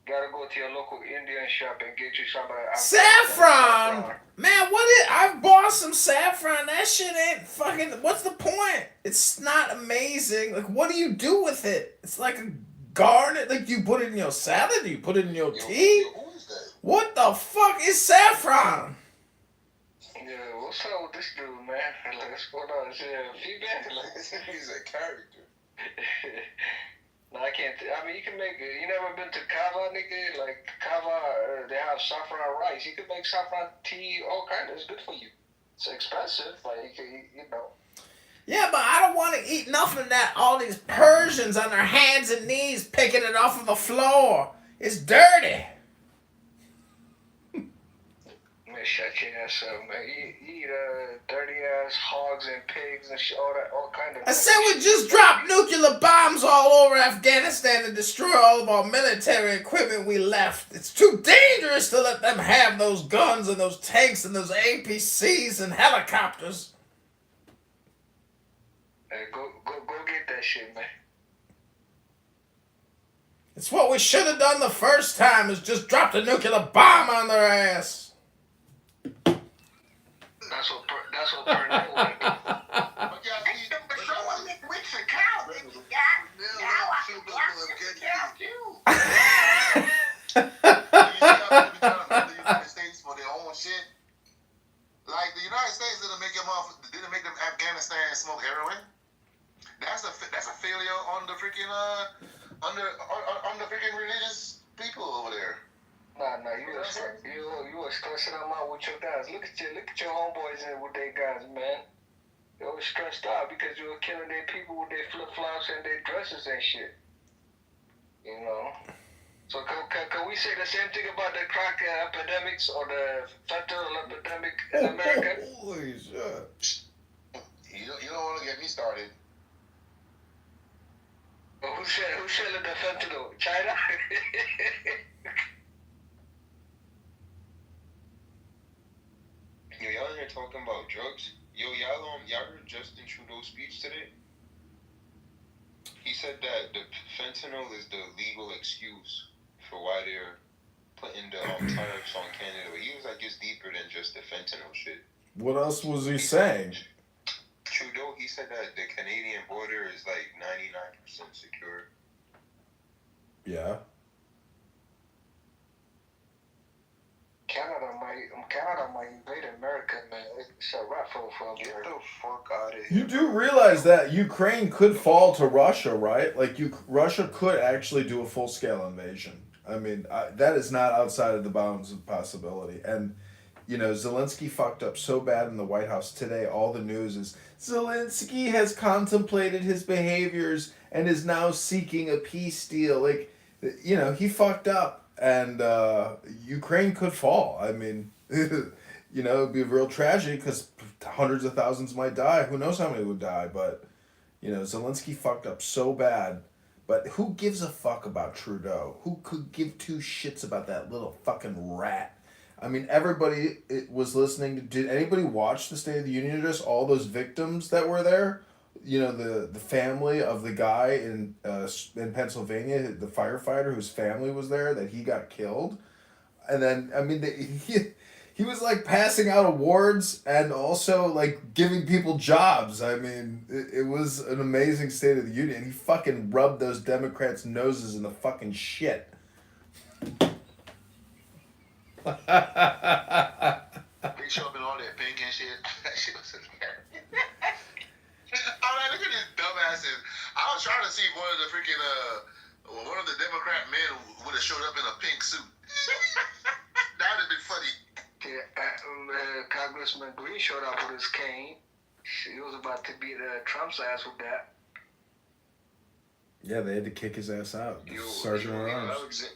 Speaker 21: Gotta go to your local Indian shop and get you some of that.
Speaker 11: Saffron! Man, I've bought some saffron. That shit ain't fucking. What's the point? It's not amazing. Like, what do you do with it? It's like a garnet. Like, you put it in your salad? You put it in your tea? What the fuck is saffron?
Speaker 21: Yeah, what's up with this dude, man? Like, what's going on? Is it a female?
Speaker 22: He's a character.
Speaker 21: No, I can't. I mean, you can make. You never been to Kava, nigga? Like Kava, they have saffron rice. You can make saffron tea, all kinds. It's good for you. It's expensive, but you know.
Speaker 11: Yeah, but I don't want to eat nothing that all these Persians on their hands and knees picking it off of the floor. It's dirty.
Speaker 21: Man, shut your ass up, man. You eat dirty ass hogs and pigs and shit, all kind of.
Speaker 11: I said we just dropped nuclear bombs all over Afghanistan to destroy all of our military equipment we left. It's too dangerous to let them have those guns and those tanks and those APCs and helicopters.
Speaker 21: Hey, go get that shit, man.
Speaker 11: It's what we should have done the first time, is just dropped a nuclear bomb on their ass.
Speaker 21: That's what Pernell would do.
Speaker 9: Show him that wit's a cow that you got. Now I can watch the cow too.
Speaker 22: You see how people be trying to blame the United States for their own shit? Like the United States didn't make them Afghanistan smoke heroin. That's a failure on the freaking on the freaking religious people over there.
Speaker 21: Nah, you was stressing them out with your guys. Look at your homeboys in with their guys, man. They were stressed out because you were killing their people with their flip flops and their dresses and shit. You know. So can we say the same thing about the crack epidemics or the fentanyl epidemic in America?
Speaker 11: Holy shit!
Speaker 22: You don't want to get me started.
Speaker 21: Well, who's selling the fentanyl? China?
Speaker 4: Yo, y'all here talking about drugs? Yo, y'all heard Justin Trudeau's speech today? He said that the fentanyl is the legal excuse for why they're putting the tariffs on Canada. But he was like, it's deeper than just the fentanyl shit.
Speaker 11: What else was he saying?
Speaker 4: Trudeau, he said that the Canadian border is like 99% secure.
Speaker 11: Yeah.
Speaker 21: Canada might invade America, man. It's a wrap for America.
Speaker 4: Get the fuck out of here.
Speaker 11: You do realize that Ukraine could fall to Russia, right? Like, Russia could actually do a full-scale invasion. I mean, that is not outside of the bounds of possibility. And, you know, Zelensky fucked up so bad in the White House today. All the news is Zelensky has contemplated his behaviors and is now seeking a peace deal. Like, you know, he fucked up. And Ukraine could fall. I mean, you know, it'd be a real tragedy because hundreds of thousands might die. Who knows how many would die? But, you know, Zelensky fucked up so bad. But who gives a fuck about Trudeau? Who could give two shits about that little fucking rat? I mean, everybody was listening. Did anybody watch the State of the Union address? All those victims that were there? You know, the family of the guy in Pennsylvania, the firefighter whose family was there, that he got killed. And then, I mean, he was like passing out awards and also like giving people jobs. I mean, it was an amazing State of the Union. He fucking rubbed those Democrats' noses in the fucking shit.
Speaker 22: They show up in all that pink and shit. That shit was hilarious. I'm like, look at these dumbasses. I was trying to see if one of the Democrat men would have showed up in a pink suit. That would have been funny.
Speaker 21: Yeah, Congressman Green showed up with his cane. He was about to beat Trump's ass with that.
Speaker 11: Yeah, they had to kick his ass out. Sergeant at Arms.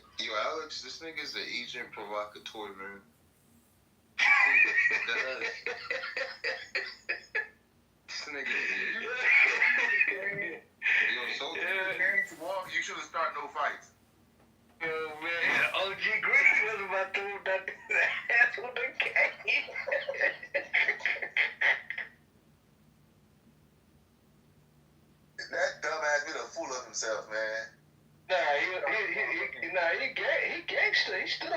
Speaker 4: Alex, this nigga's the agent provocateur, man. This nigga.
Speaker 22: You should have started no fights.
Speaker 21: Oh man, OG Green was about to move that ass with the cane.
Speaker 22: That dumbass been a fool of himself, man.
Speaker 21: He gangster. He stood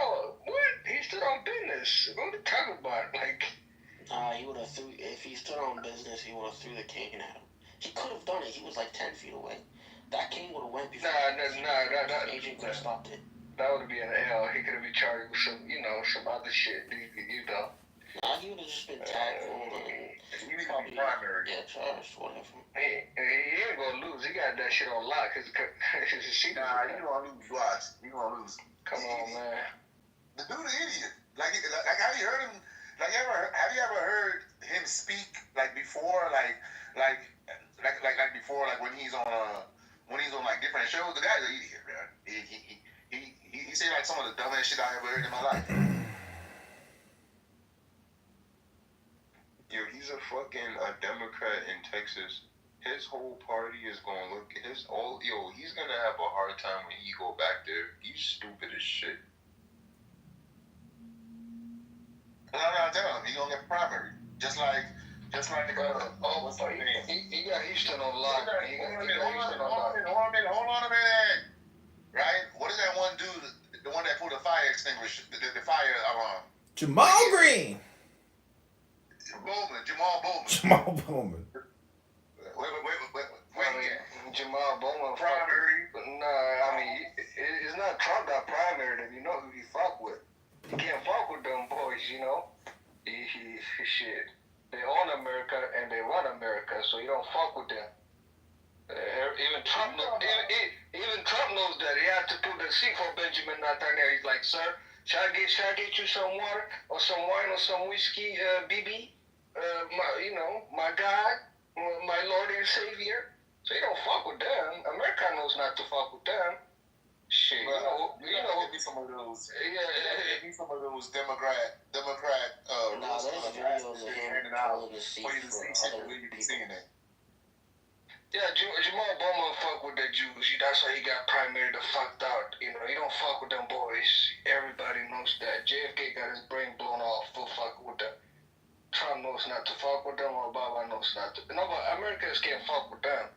Speaker 21: on business. What are you talking about? Like,
Speaker 13: he would have threw, if he stood on business, he would have threw the cane at him. He could have done it. He was like 10 feet away. That cane would have went before.
Speaker 21: The
Speaker 13: agent could have stopped it.
Speaker 21: That would be an L. He could have been charged with some other shit. You know.
Speaker 13: Nah, he would have just been tactful and
Speaker 22: probably primary.
Speaker 13: Yeah, charged, whatever.
Speaker 21: He ain't gonna lose. He got that shit on lock. His secret.
Speaker 22: Nah, you gonna lose. Watch. You gonna lose.
Speaker 21: Come on, man.
Speaker 22: The dude an idiot. Like have you heard him? Like, have you ever heard him speak like before? Like before, like when he's on like different shows. The guy's an idiot, man. He said like some of the dumbest shit I ever heard in my life.
Speaker 4: Yo, he's a Democrat in Texas. His whole party is gonna look at he's gonna have a hard time when he go back there. He's stupid as shit.
Speaker 22: I'm telling him, he gonna get primary. Just like he got Houston on lock. Hold on a minute. Right? What is that one dude? The one that pulled the fire extinguisher, the fire alarm.
Speaker 11: Jamal Green.
Speaker 22: Man, Bowman.
Speaker 11: Jamal Bowman.
Speaker 21: Jamal Bowman
Speaker 22: primary.
Speaker 21: Nah, I mean, it's not Trump that primary him. You know who he fuck with. You can't fuck with them boys, you know. Shit. They own America and they run America, so you don't fuck with them. Even Trump knows that. He had to put the seat for Benjamin Netanyahu. He's like, sir, should I get you some water or some wine or some whiskey, BB? My God, my Lord and Savior. So you don't fuck with them. America knows not to fuck with them. Shit,
Speaker 22: Give me some of those. Give me some of those Democrat.
Speaker 13: There's videos of him holding the seat for other people.
Speaker 21: Yeah, Jamal Bowman fuck with the Jews. That's why he got primary the fucked out. You know, he don't fuck with them boys. Everybody knows that. JFK got his brain blown off for fuck with them. Trump knows not to fuck with them. Obama knows not to. No, but Americans can't fuck with them.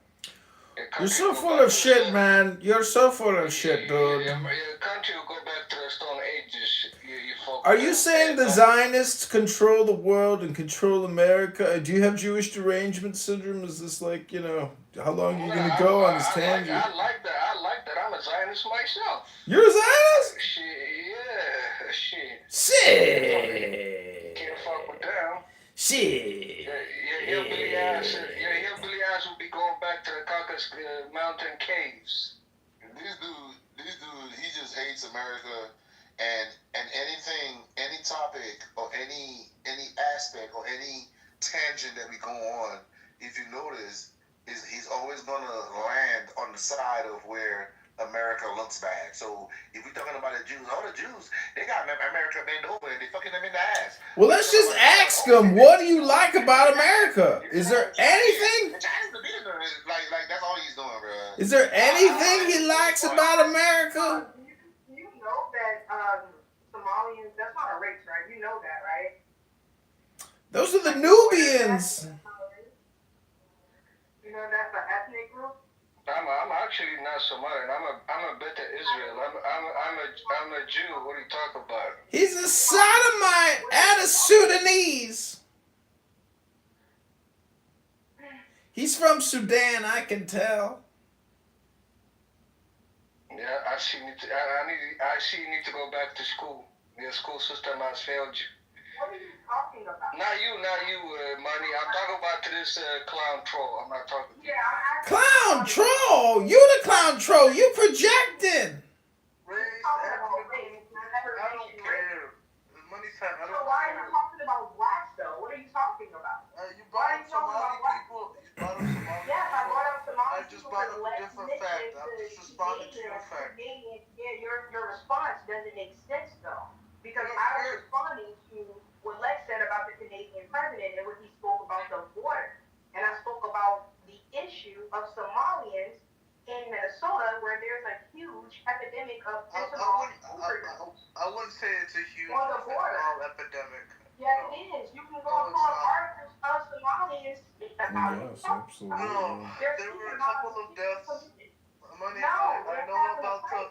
Speaker 11: You're so full of shit, man. You're so full of shit, dude.
Speaker 21: Your country will go back to the Stone Ages. You fuck
Speaker 11: Are
Speaker 21: with
Speaker 11: you
Speaker 21: them.
Speaker 11: saying the Zionists control the world and control America? Do you have Jewish derangement syndrome? Is this like, how long are you going to go on this tangent?
Speaker 21: I like that. I'm a Zionist myself.
Speaker 11: You're a Zionist?
Speaker 21: Shit.
Speaker 11: Shit.
Speaker 21: Can't fuck with them.
Speaker 11: Shit.
Speaker 21: Your hillbilly ass will be going back to the Caucasus Mountain caves.
Speaker 22: This dude, he just hates America, and any topic or any aspect or any tangent that we go on, if you notice, he's always gonna land on the side of where America looks bad. So if we're talking about the Jews, they got America bent over and they fucking them in the ass.
Speaker 11: Well, let's just ask him, what do you like about America? Is there anything?
Speaker 22: Like that's all he's doing, bro.
Speaker 11: Is there anything he likes about America?
Speaker 3: You know that Somalians, that's not a race, right? You know that, right?
Speaker 11: Those are the Nubians.
Speaker 3: You know that's an ethnic group?
Speaker 21: I'm actually not Somalian. I'm a Beta Israel. I'm a Jew. What are you talking about?
Speaker 11: He's a sodomite and a Sudanese. He's from Sudan, I can tell.
Speaker 21: Yeah, I see you need to go back to school. Your school system has failed you.
Speaker 3: What are you talking about?
Speaker 21: Not you, Money. I'm talking about this clown troll. I'm not talking.
Speaker 11: Clown troll? You the clown troll. You projecting.
Speaker 20: I don't care. Money's time. I don't
Speaker 3: So why are you talking about blacks though? What are you talking about?
Speaker 20: You brought up Somali people.
Speaker 3: Yes, I brought up Somali
Speaker 20: I just brought up a different fact. I'm just responding to your fact.
Speaker 3: Yeah, your response doesn't make sense though. Because I was responding to what Lex said about the Canadian president and what he spoke about the border. And I spoke about the issue of Somalians in Minnesota where there's a huge epidemic of fentanyl overdose.
Speaker 20: I wouldn't say it's a huge
Speaker 3: On the border.
Speaker 20: fentanyl epidemic.
Speaker 3: Yes, it is. You can go and find articles of Somalians speak about it.
Speaker 11: Yes, absolutely.
Speaker 20: No, there were a couple of deaths. Money,
Speaker 3: No,
Speaker 20: I know about the.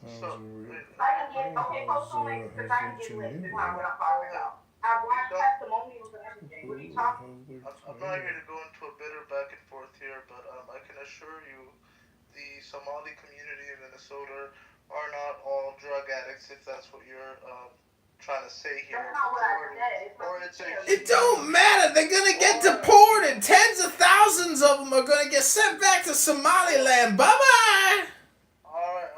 Speaker 3: I can get, okay, post some links because I can get links to what I'm talking about. I've watched testimonials and everything. What are you talking about?
Speaker 20: I'm not here to go into a bitter back and forth here, but I can assure you the Somali community in Minnesota are not all drug addicts, if that's what you're trying to say here.
Speaker 3: That's not what I said.
Speaker 11: It don't matter. They're gonna get deported. Tens of thousands of them are gonna get sent back to Somaliland. Bye bye.
Speaker 20: All right.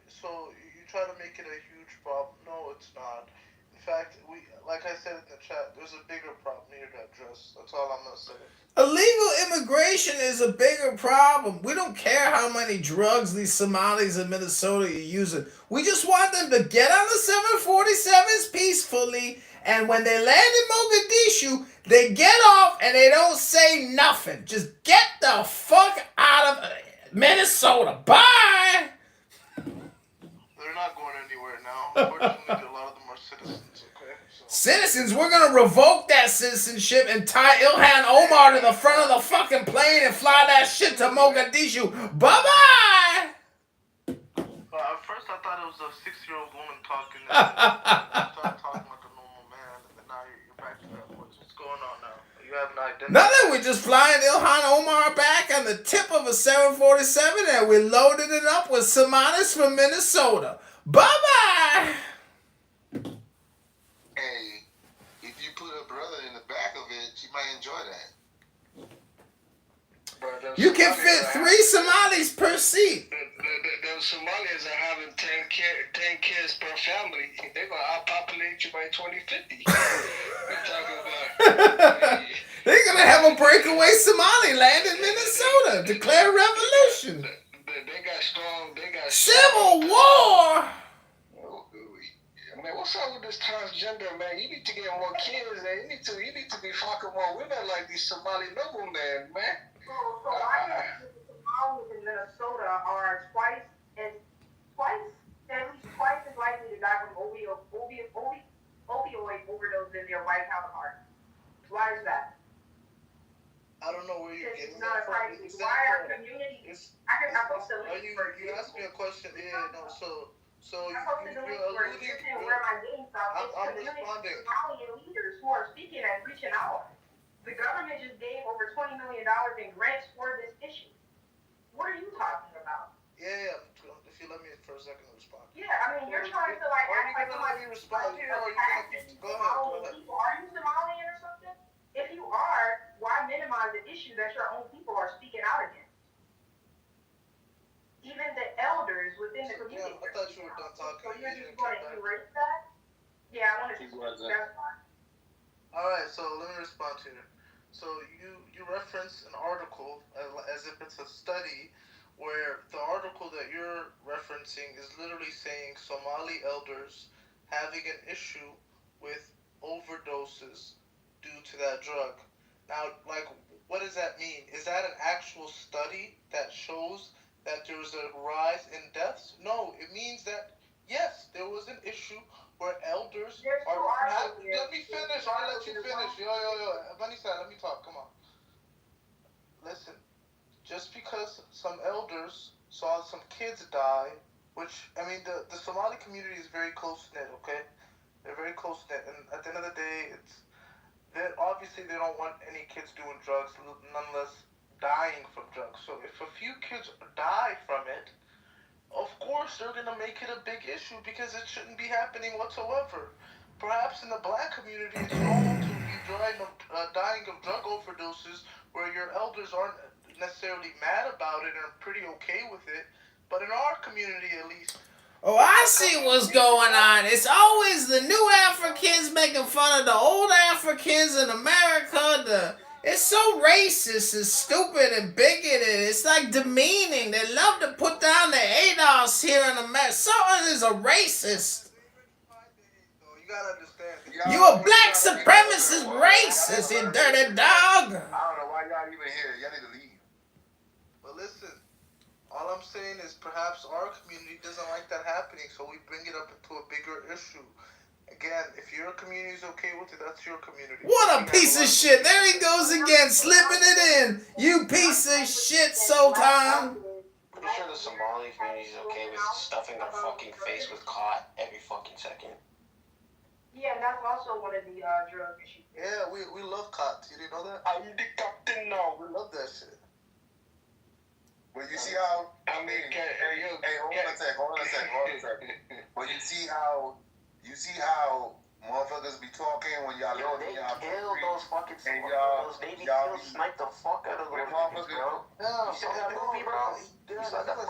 Speaker 20: So you try to make it a huge problem. No, it's not. In fact, like I said in the chat, there's a bigger problem here to address. That's all I'm gonna say.
Speaker 11: Illegal immigration is a bigger problem. We don't care how many drugs these Somalis in Minnesota are using. We just want them to get on the 747s peacefully, and when they land in Mogadishu, they get off and they don't say nothing. Just get the fuck out of Minnesota. Bye!
Speaker 20: They're not going anywhere now. Unfortunately, a lot of them are citizens, okay?
Speaker 11: Citizens, we're gonna revoke that citizenship and tie Ilhan Omar to the front of the fucking plane and fly that shit to Mogadishu. Bye-bye!
Speaker 20: At first, I thought it was a 6-year-old woman talking. I started talking like a normal man, and then now you're back to that voice. What's going on now?
Speaker 2: identity.
Speaker 11: Nothing. We're just flying Ilhan Omar back on the tip of a 747, and we're loading it up with Somalis from Minnesota. Bye-bye.
Speaker 4: Hey, if you put a brother in the back of it, she might enjoy that.
Speaker 11: You can fit 3 Somalis per seat.
Speaker 21: The Somalis are having 10 kids per family. They're going to outpopulate you by 2050. We're talking about...
Speaker 11: They're going to have a breakaway Somaliland in Minnesota. Declare revolution.
Speaker 21: They got strong...
Speaker 11: Civil War!
Speaker 21: Man, what's up with this transgender, man? You need to get more kids, man. You need to be fucking more women like these Somali noblemen, man.
Speaker 3: So I think the Somalis in Minnesota are at least twice as likely to die from opioid overdose than their white counterparts. Why is that?
Speaker 20: I don't know where you're getting
Speaker 3: It's not a
Speaker 20: that from.
Speaker 3: crisis. Why are communities? You
Speaker 20: asked me a question. Yeah, no. So you're alluding.
Speaker 3: Where am I getting from?
Speaker 20: I'm responding.
Speaker 3: Somalian leaders who are speaking and reaching out. The government just gave over $20 million in grants for this issue. What are you talking about?
Speaker 20: Yeah. If you let me for a second respond.
Speaker 3: Yeah, I mean, you're trying to like
Speaker 20: act like somebody respond here, or are you gonna keep? Go ahead.
Speaker 3: Are you Somalian or something? If you are, why minimize the issue that your own people are speaking out against? Even the elders within the community.
Speaker 20: I thought you were done talking.
Speaker 3: So you're just going to erase that? Yeah, I want to. That's fine.
Speaker 20: All right, so let me respond to you. So you reference an article as if it's a study, where the article that you're referencing is literally saying Somali elders having an issue with overdoses due to that drug. Now, like, what does that mean? Is that an actual study that shows that there was a rise in deaths? No, it means that, yes, there was an issue where elders are... Let me finish. I'll let you finish. Yo. Vanessa, let me talk. Come on. Listen. Just because some elders saw some kids die, which, I mean, the Somali community is very close-knit, okay? They're very close-knit, and at the end of the day, obviously they don't want any kids doing drugs, nonetheless dying from drugs. So if a few kids die from it, of course they're going to make it a big issue because it shouldn't be happening whatsoever. Perhaps in the black community, it's normal to be dying of drug overdoses where your elders aren't necessarily mad about it and are pretty okay with it. But in our community, at least...
Speaker 11: Oh, I see what's going on. It's always the new Africans making fun of the old Africans in America. It's so racist and stupid and bigoted. It's like demeaning. They love to put down the ADOS here in America. Someone is a racist.
Speaker 20: You gotta understand.
Speaker 11: You a black supremacist racist, you dirty dog.
Speaker 22: I don't know why y'all even here. Y'all need to leave.
Speaker 20: But listen, all I'm saying is perhaps our community doesn't like that happening, so we bring it up into a bigger issue. Again, if your community is okay with it, that's your community.
Speaker 11: What a piece of shit. There he goes again, slipping it in. You piece of shit, Sultan.
Speaker 13: Pretty sure the Somali community is okay with stuffing their fucking face with cot every fucking second.
Speaker 3: Yeah, and that's also one of the drug issues.
Speaker 20: Yeah, we love cots. You didn't know that?
Speaker 21: I'm the captain now.
Speaker 20: We love that shit.
Speaker 22: Well, you see how... hold on a second. Well, you see how motherfuckers be talking when y'all...
Speaker 13: Yo, they kill those fucking those baby kills, snipe the fuck out of those niggas, bro. You saw that movie, bro? You saw that, bro?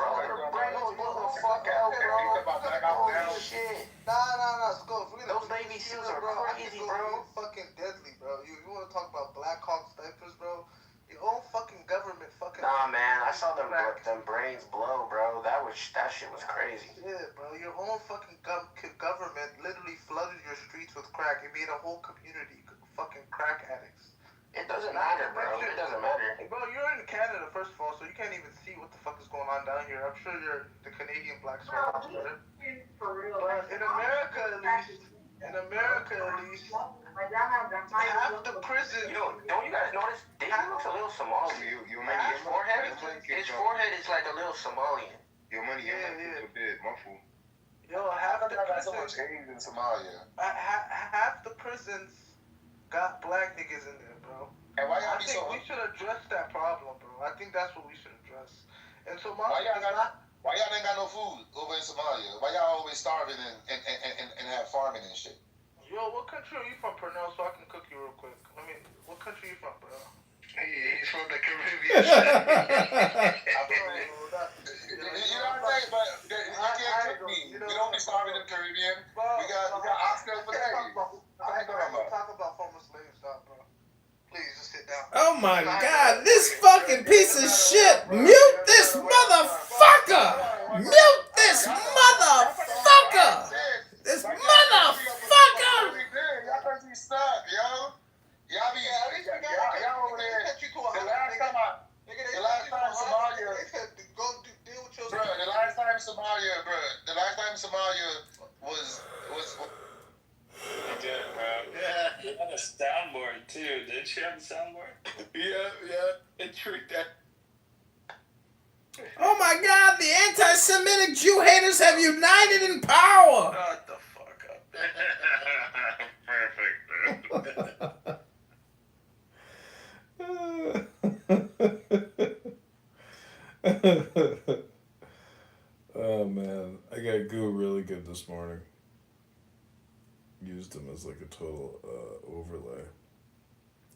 Speaker 13: Blow the fuck out, bro. Holy shit.
Speaker 20: Nah, let's go.
Speaker 13: Those baby seals are crazy, bro.
Speaker 20: Fucking deadly, bro. You want to talk about Black Hawk snipers, bro? Your own fucking government fucking...
Speaker 13: Nah, man, I saw them brains blow, bro. That shit was crazy.
Speaker 20: Yeah, bro. Your own fucking government literally flooded your streets with crack. It made a whole community fucking crack addicts.
Speaker 13: It doesn't matter, bro. It doesn't matter.
Speaker 20: Hey, bro, you're in Canada, first of all, so you can't even see what the fuck is going on down here. I'm sure the Canadian blacks are much better.
Speaker 3: For real.
Speaker 20: But in America, at least, half the prison...
Speaker 13: Yo, don't you guys notice? David looks a little Somali. His forehead is like a little Somalian.
Speaker 22: Your money, a bit, my fool.
Speaker 20: Yo, half the prisons...
Speaker 22: so much AIDS in Somalia.
Speaker 20: Half the prisons got black niggas in there, bro.
Speaker 22: And why y'all
Speaker 20: I
Speaker 22: be
Speaker 20: think
Speaker 22: so?
Speaker 20: we should address that problem, bro. I think that's what we should address. And
Speaker 22: Why
Speaker 20: Somalia
Speaker 22: y'all
Speaker 20: is not.
Speaker 22: Why y'all ain't got no food over in Somalia? Why y'all always starving and have farming and shit?
Speaker 20: Yo, what country are you from, Pernell? So I can cook you real quick. What country are you from, bro?
Speaker 21: He's from the Caribbean.
Speaker 22: You know what I'm saying? But you can't trick me. We don't be starving in the Caribbean. We got Oscar for days.
Speaker 20: I ain't gonna talk about former slave stuff, bro. Please, just sit down.
Speaker 11: Oh my God, this fucking piece of shit. Mute this motherfucker. Mute this motherfucker. This motherfucker.
Speaker 22: Y'all crazy stuff, yo. Y'all be y'all over there. The last time Somalia, bro. The last time Somalia was.
Speaker 8: You did, bro. Yeah, you had a soundboard too. Didn't you have a soundboard?
Speaker 22: Yeah. It tricked that.
Speaker 11: Oh my God, the anti-Semitic Jew haters have united in power.
Speaker 8: Shut the fuck up.
Speaker 11: Perfect. Oh man, I got goo really good this morning. Used them as like a total overlay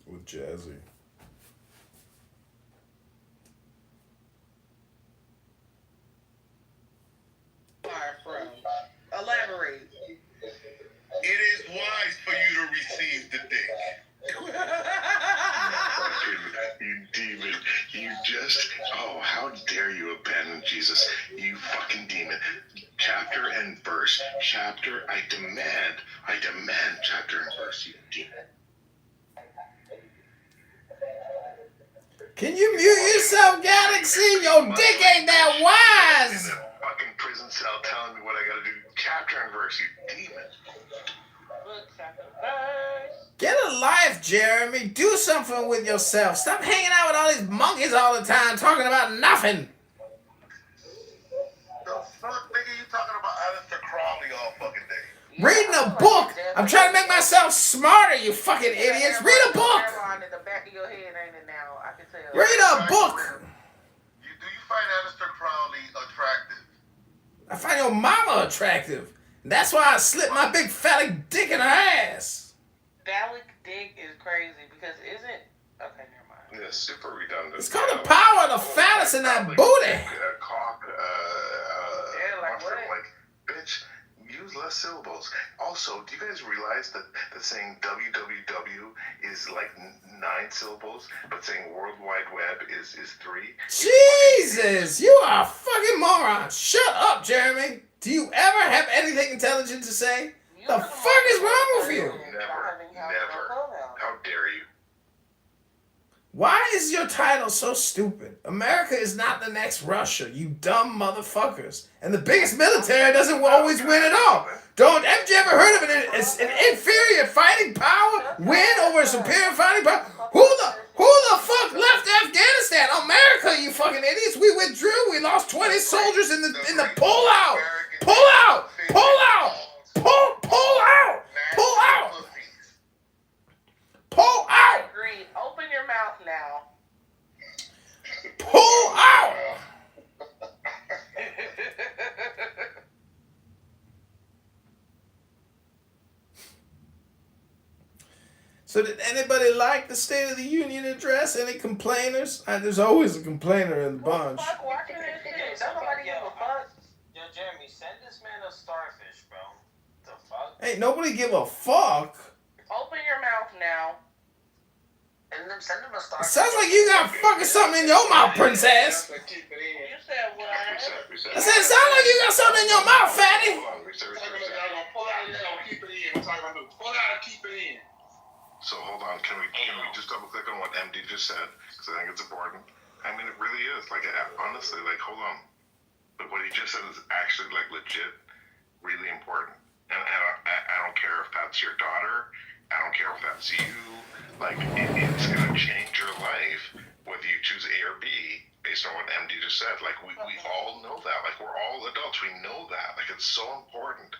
Speaker 11: with Jazzy.
Speaker 19: Far from. Elaborate.
Speaker 14: It is wise for you to receive the dick.
Speaker 16: You demon. You just. Oh, how dare you abandon Jesus? You fucking demon. Chapter and verse. Chapter. I demand chapter and verse, you demon.
Speaker 11: Can you mute yourself, Galaxy? Your dick ain't that wise.
Speaker 16: In the fucking prison cell telling me what I gotta do. Chapter and verse, you demon.
Speaker 11: Get a life, Jeremy. Do something with yourself. Stop hanging out with all these monkeys all the time talking about nothing.
Speaker 14: The fuck, nigga, you talking about Aleister Crowley all fucking day?
Speaker 11: Reading a book. I'm trying to make myself smarter, you fucking idiots. Read a book.
Speaker 19: In the back of your head, ain't it now? I can tell.
Speaker 11: Read a book.
Speaker 14: Do you find Aleister Crowley attractive?
Speaker 11: I find your mama attractive. That's why I slipped my big phallic dick in her ass.
Speaker 19: Phallic dick is crazy because isn't. Okay, never mind.
Speaker 16: Yeah, super redundant.
Speaker 11: It's called the power of the phallus in that booty.
Speaker 16: Cock,
Speaker 19: like what?
Speaker 16: Like, bitch, use less syllables. Also, do you guys realize that saying www is like 9 syllables, but saying World Wide Web is 3?
Speaker 11: Jesus, you are a fucking moron. Shut up, Jeremy. Do you ever have anything intelligent to say? The fuck is wrong with you?
Speaker 16: Never. How dare you?
Speaker 11: Why is your title so stupid? America is not the next Russia, you dumb motherfuckers. And the biggest military doesn't always win at all. Haven't you ever heard of an inferior fighting power win over a superior fighting power? Who the fuck left Afghanistan? America, you fucking idiots. We withdrew. We lost 20 soldiers in the pull out. Pull out. Pull out. Pull out. Pull out. Pull out.
Speaker 19: Agreed. Open your mouth now.
Speaker 11: Pull out. So did anybody like the State of the Union address? Any complainers? There's always a complainer in the bunch.
Speaker 19: Fuck watching this shit. Nobody give a fuck.
Speaker 13: Yo, Jeremy, send this man a starfish, bro. The fuck?
Speaker 11: Ain't nobody give a fuck.
Speaker 19: Open your mouth now.
Speaker 13: And then send him a
Speaker 11: It
Speaker 13: starfish.
Speaker 11: sounds like you got fucking something in your mouth, princess.
Speaker 19: You said what?
Speaker 11: I said it sounds like you got something in your mouth, fatty.
Speaker 16: So hold on, can we just double click on what MD just said? Because I think it's important. I mean, it really is. Like, honestly, like, hold on. But what he just said is actually, like, legit, really important. And I don't care if that's your daughter. I don't care if that's you. Like, it's going to change your life whether you choose A or B based on what MD just said. Like, we all know that. Like, we're all adults. We know that. Like, it's so important.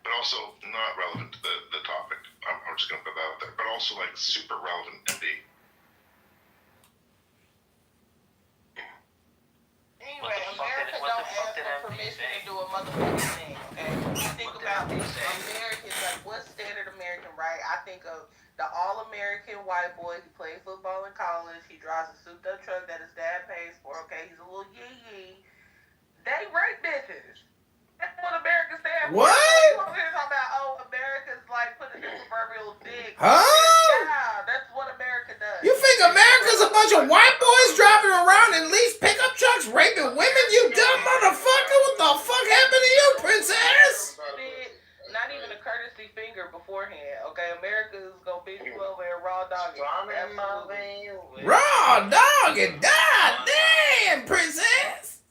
Speaker 16: But also not relevant to the topic. I'm just going to put that out there. But also, like, super relevant, MD.
Speaker 17: motherfucking thing, okay? You think about Americans, like what's standard American, right? I think of the all-American white boy who played football in college. He drives a souped-up truck that his dad pays for, okay? He's a little yee-yee. They rape bitches. That's what America stands for.
Speaker 11: What?
Speaker 17: So you over here talking about, oh, America's like putting the proverbial dick.
Speaker 11: Huh?
Speaker 17: Yeah, that's what America does.
Speaker 11: You think America's a bunch of white boys driving around in leased pickup trucks raping women? You dumb motherfucker! What the fuck happened to you, princess?
Speaker 17: Not even a courtesy finger beforehand, okay? America is gonna beat you over and raw dog it.
Speaker 11: Raw dog it, damn, princess.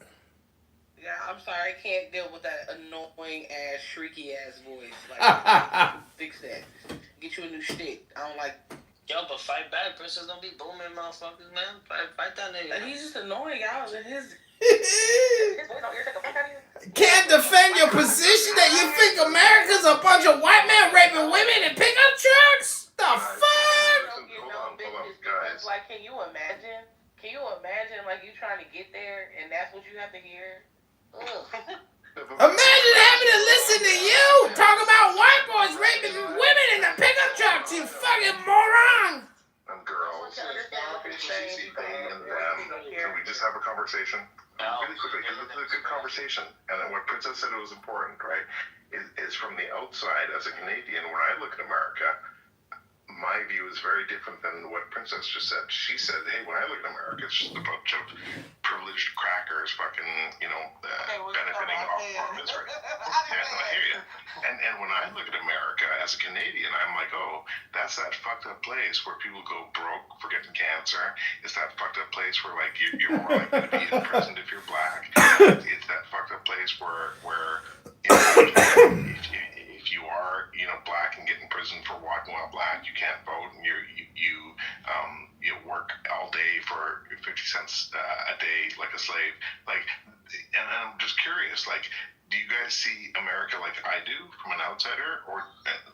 Speaker 17: Yeah, I'm sorry, I can't deal with that annoying ass, shrieky ass voice. Like, fix that. Get you a new stick. I don't like.
Speaker 13: Yo, but fight back, princess. Don't be booming, motherfuckers, man. Fight that nigga.
Speaker 17: He's just annoying. I was in his.
Speaker 11: Can't defend your position that you think America's a bunch of white men raping women in pickup trucks? The fuck?
Speaker 1: Guys.
Speaker 17: Like, can you imagine? Can you imagine, like, you trying to get there and that's what you have to hear?
Speaker 11: Imagine having to listen to you talk about white boys raping women in the pickup trucks, you fucking moron!
Speaker 1: And girls. Can we just have a conversation? Really quickly, because this is a good conversation. And then what Princess said was important, right? Is from the outside, as a Canadian, when I look at America, my view is very different than what Princess just said. She said, hey, when I look at America, it's just a bunch of privileged crackers fucking, benefiting off our misery. Yeah, I hear you. And when I look at America as a Canadian, I'm like, oh, that's that fucked up place where people go broke for getting cancer. It's that fucked up place where, like, you're more likely to be imprisoned if you're black. It's that fucked up place where if you are, black and get in prison for walking while black, you can't vote, and you work all day for 50 cents a day like a slave. Like, and I'm just curious, like, do you guys see America like I do from an outsider, or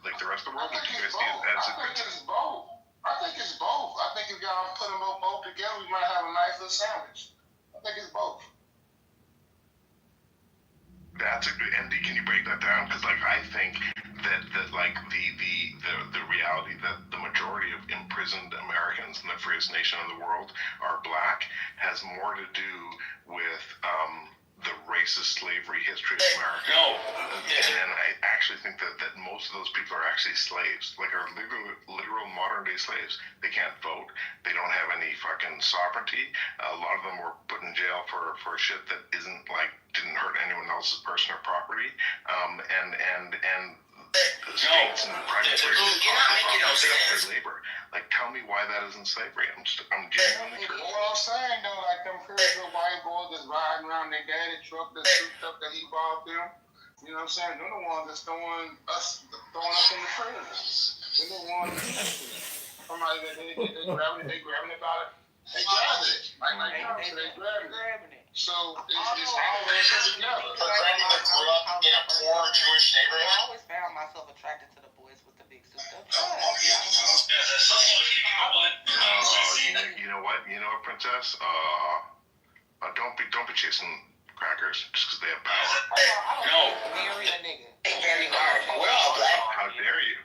Speaker 1: like the rest of the world?
Speaker 10: I think it's both. I think it's both. I think if y'all put them both together, we might have a nice little sandwich. I think it's both.
Speaker 1: That's a good. Andy, can you break that down? Because, like, I think that like the reality that the majority of imprisoned Americans in the freest nation in the world are black has more to do with the racist slavery history of America. And I actually think that most of those people are actually slaves, like are literal modern day slaves. They can't vote. They don't have any fucking sovereignty. A lot of them were put in jail for shit that didn't hurt anyone else's personal property. And the states and the private sector labor. Like, tell me why that isn't slavery. I'm genuinely curious.
Speaker 10: Well, I'm saying though, like them crazy white boys that's riding around their daddy truck that's souped up that he bought them. You know what I'm saying? They're the ones that's throwing us in the prison. They're the ones somebody that they grabbing it by it. They grabbing it. They grabbing it. So it's all that shit together.
Speaker 17: I always found myself attracted to the boys with the big suit.
Speaker 1: You know what, Princess? Don't be chasing crackers just because they have power.
Speaker 17: Marry a nigga.
Speaker 9: Very hard. We're all black.
Speaker 1: How dare you?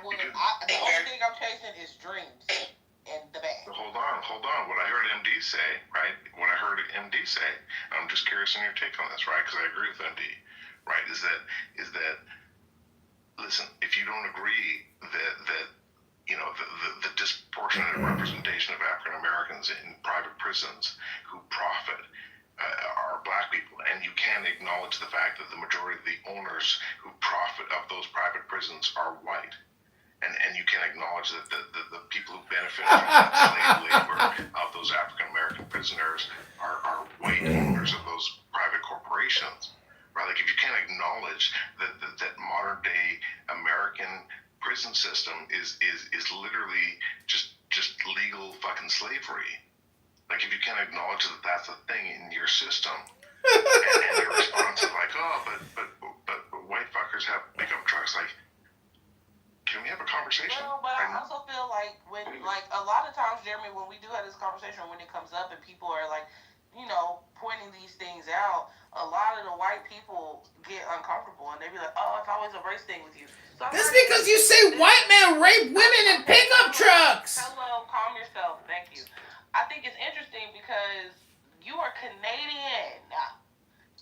Speaker 17: The only thing I'm chasing is dreams and the bag.
Speaker 1: Hold on. What I heard MD say, right? I'm just curious on your take on this, right? Because I agree with MD, right? Is that listen, if you don't agree that the disproportionate representation of African Americans in private prisons who profit are black people, and you can't acknowledge the fact that the majority of the owners who profit of those private prisons are white. And you can acknowledge that the people who benefit from the slave labor of those African American prisoners are white owners of those private corporations, right? Like, if you can't acknowledge that modern day American prison system is literally just legal fucking slavery. Like, if you can't acknowledge that that's a thing in your system, and your response is like, oh, but white fuckers have pickup trucks, like. Can we have a conversation?
Speaker 17: No, but I also feel like a lot of times, Jeremy, when we do have this conversation, when it comes up and people are like, pointing these things out, a lot of lot of the white people get uncomfortable and they be like, oh, it's always a race thing with you. So
Speaker 11: That's because you say white men rape women in pickup trucks.
Speaker 17: Hello, calm yourself. Thank you. I think it's interesting because you are Canadian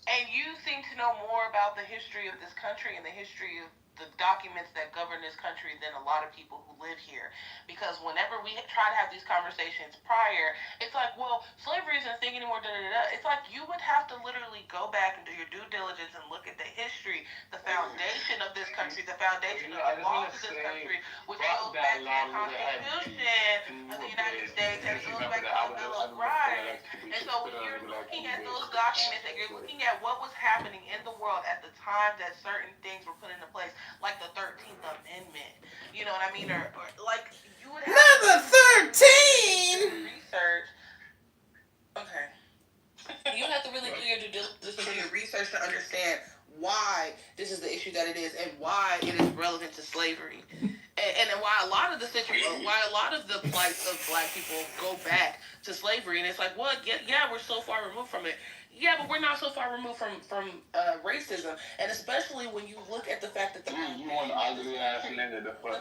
Speaker 17: and you seem to know more about the history of this country and the history of the documents that govern this country than a lot of people who live here. Because whenever we try to have these conversations prior, it's like, well, slavery isn't a thing anymore, It's like you would have to literally go back and do your due diligence and look at the history, the foundation of this country, the foundation of the laws of this country, which goes back to the Constitution of the United States and goes back to the Bill of Rights. And so when you're looking at those documents and you're looking at what was happening in the world at the time that certain things were put into place, like the 13th Amendment, you know what I mean? Or like, you would have
Speaker 11: not the 13!
Speaker 17: Research. Okay. You have to really do your due diligence and your research to understand why this is the issue that it is and why it is relevant to slavery. And why a lot of the plights of black people go back to slavery. And it's like, well, yeah, we're so far removed from it. Yeah, but we're not so far removed from racism, and especially when you look at the fact that the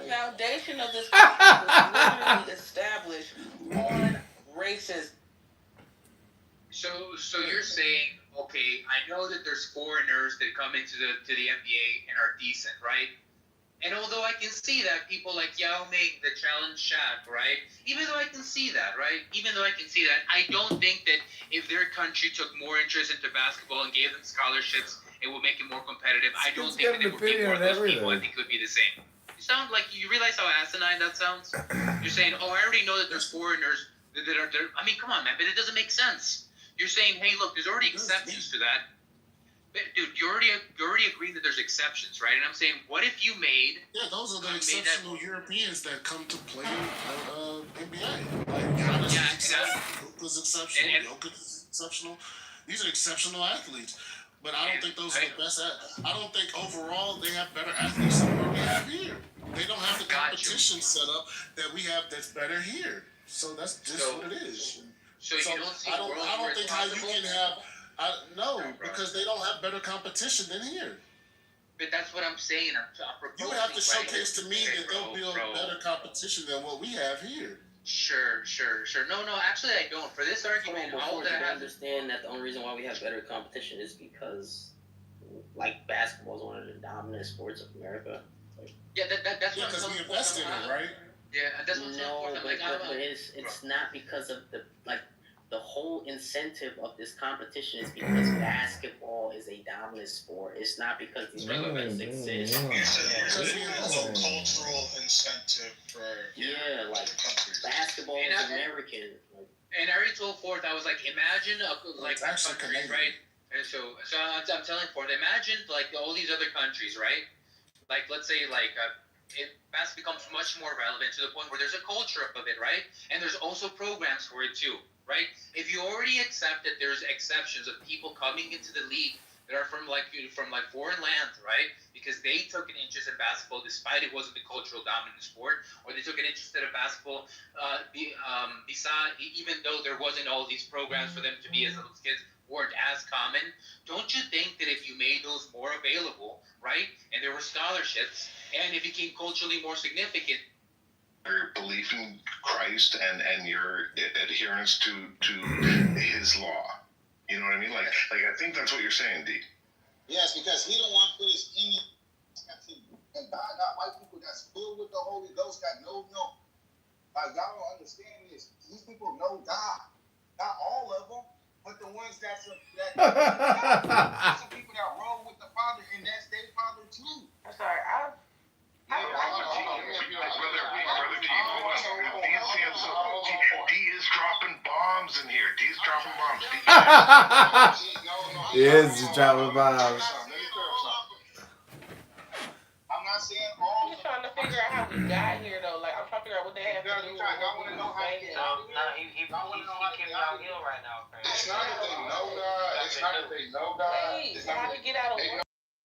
Speaker 17: foundation of this country was literally established on racism.
Speaker 6: So you're saying, okay, I know that there's foreigners that come into the NBA and are decent, right? And although I can see that people like Yao Ming that challenge Shaq, right? Even though I can see that, right? I don't think that if their country took more interest into basketball and gave them scholarships, it would make it more competitive. I don't think that it would be more of those people. I think it would be the same. You sound like you realize how asinine that sounds? You're saying, oh, I already know that there's foreigners that are there. I mean, come on, man, but it doesn't make sense. You're saying, hey, look, there's already exceptions to that. Dude, you already agreed that there's exceptions, right? And I'm saying, what if you made...
Speaker 12: Yeah, those are the exceptional Europeans that come to play NBA. Like, Giannis is exceptional, Luka's exceptional, Jokic is exceptional. These are exceptional athletes. But I don't think those are the best. I don't think overall they have better athletes than what we have here. They don't have the competition set up that we have that's better here. So that's just what it is.
Speaker 6: So you don't see
Speaker 12: I don't think how you can have... no, because they don't have better competition than here.
Speaker 6: But that's what I'm saying. I'm proposing,
Speaker 12: you would have to showcase to me that they'll build better competition than what we have here.
Speaker 6: Sure. No, actually I don't. For this argument, all that I
Speaker 23: understand that the only reason why we have better competition is because, like, basketball is one of the dominant sports of America.
Speaker 6: Yeah, that's what
Speaker 12: because we invest in it, right?
Speaker 6: Yeah, that's what's
Speaker 23: no, but it's not because of the whole incentive of this competition is because basketball is a dominant sport. It's not because these regular events exist.
Speaker 10: Because there's a cultural incentive for
Speaker 23: like basketball is American.
Speaker 6: And I already told Ford, I was like, imagine like countries, right? And so I'm telling Ford, imagine like all these other countries, right? Like let's say basketball becomes much more relevant to the point where there's a culture of it, right? And there's also programs for it too. Right? If you already accept that there's exceptions of people coming into the league that are from foreign lands, right? Because they took an interest in basketball despite it wasn't the cultural dominant sport, or they took an interest in basketball even though there wasn't all these programs for them to be as little kids weren't as common. Don't you think that if you made those more available, right, and there were scholarships, and it became culturally more significant,
Speaker 16: your belief in Christ and your adherence to his law. You know what I mean? Like I think that's what you're saying, D.
Speaker 10: Yes, because he don't want to put his and God got white people that's filled with the Holy Ghost that know him. Like y'all don't understand this. These people know God. Not all of them, but the ones there's some people that roll with the Father, and that's their Father too.
Speaker 17: I'm sorry,
Speaker 16: Brother T, hold on. D is dropping bombs in here. D is dropping bombs.
Speaker 11: He is dropping bombs.
Speaker 10: I'm not saying all.
Speaker 17: I'm just trying to figure out how we got here, though. Like, I'm trying to figure out what they have to do.
Speaker 13: Y'all want to know how he kicking out Hill right now.
Speaker 10: It's not that they know God. It's not that they know God.
Speaker 17: Wait, how to get out of what?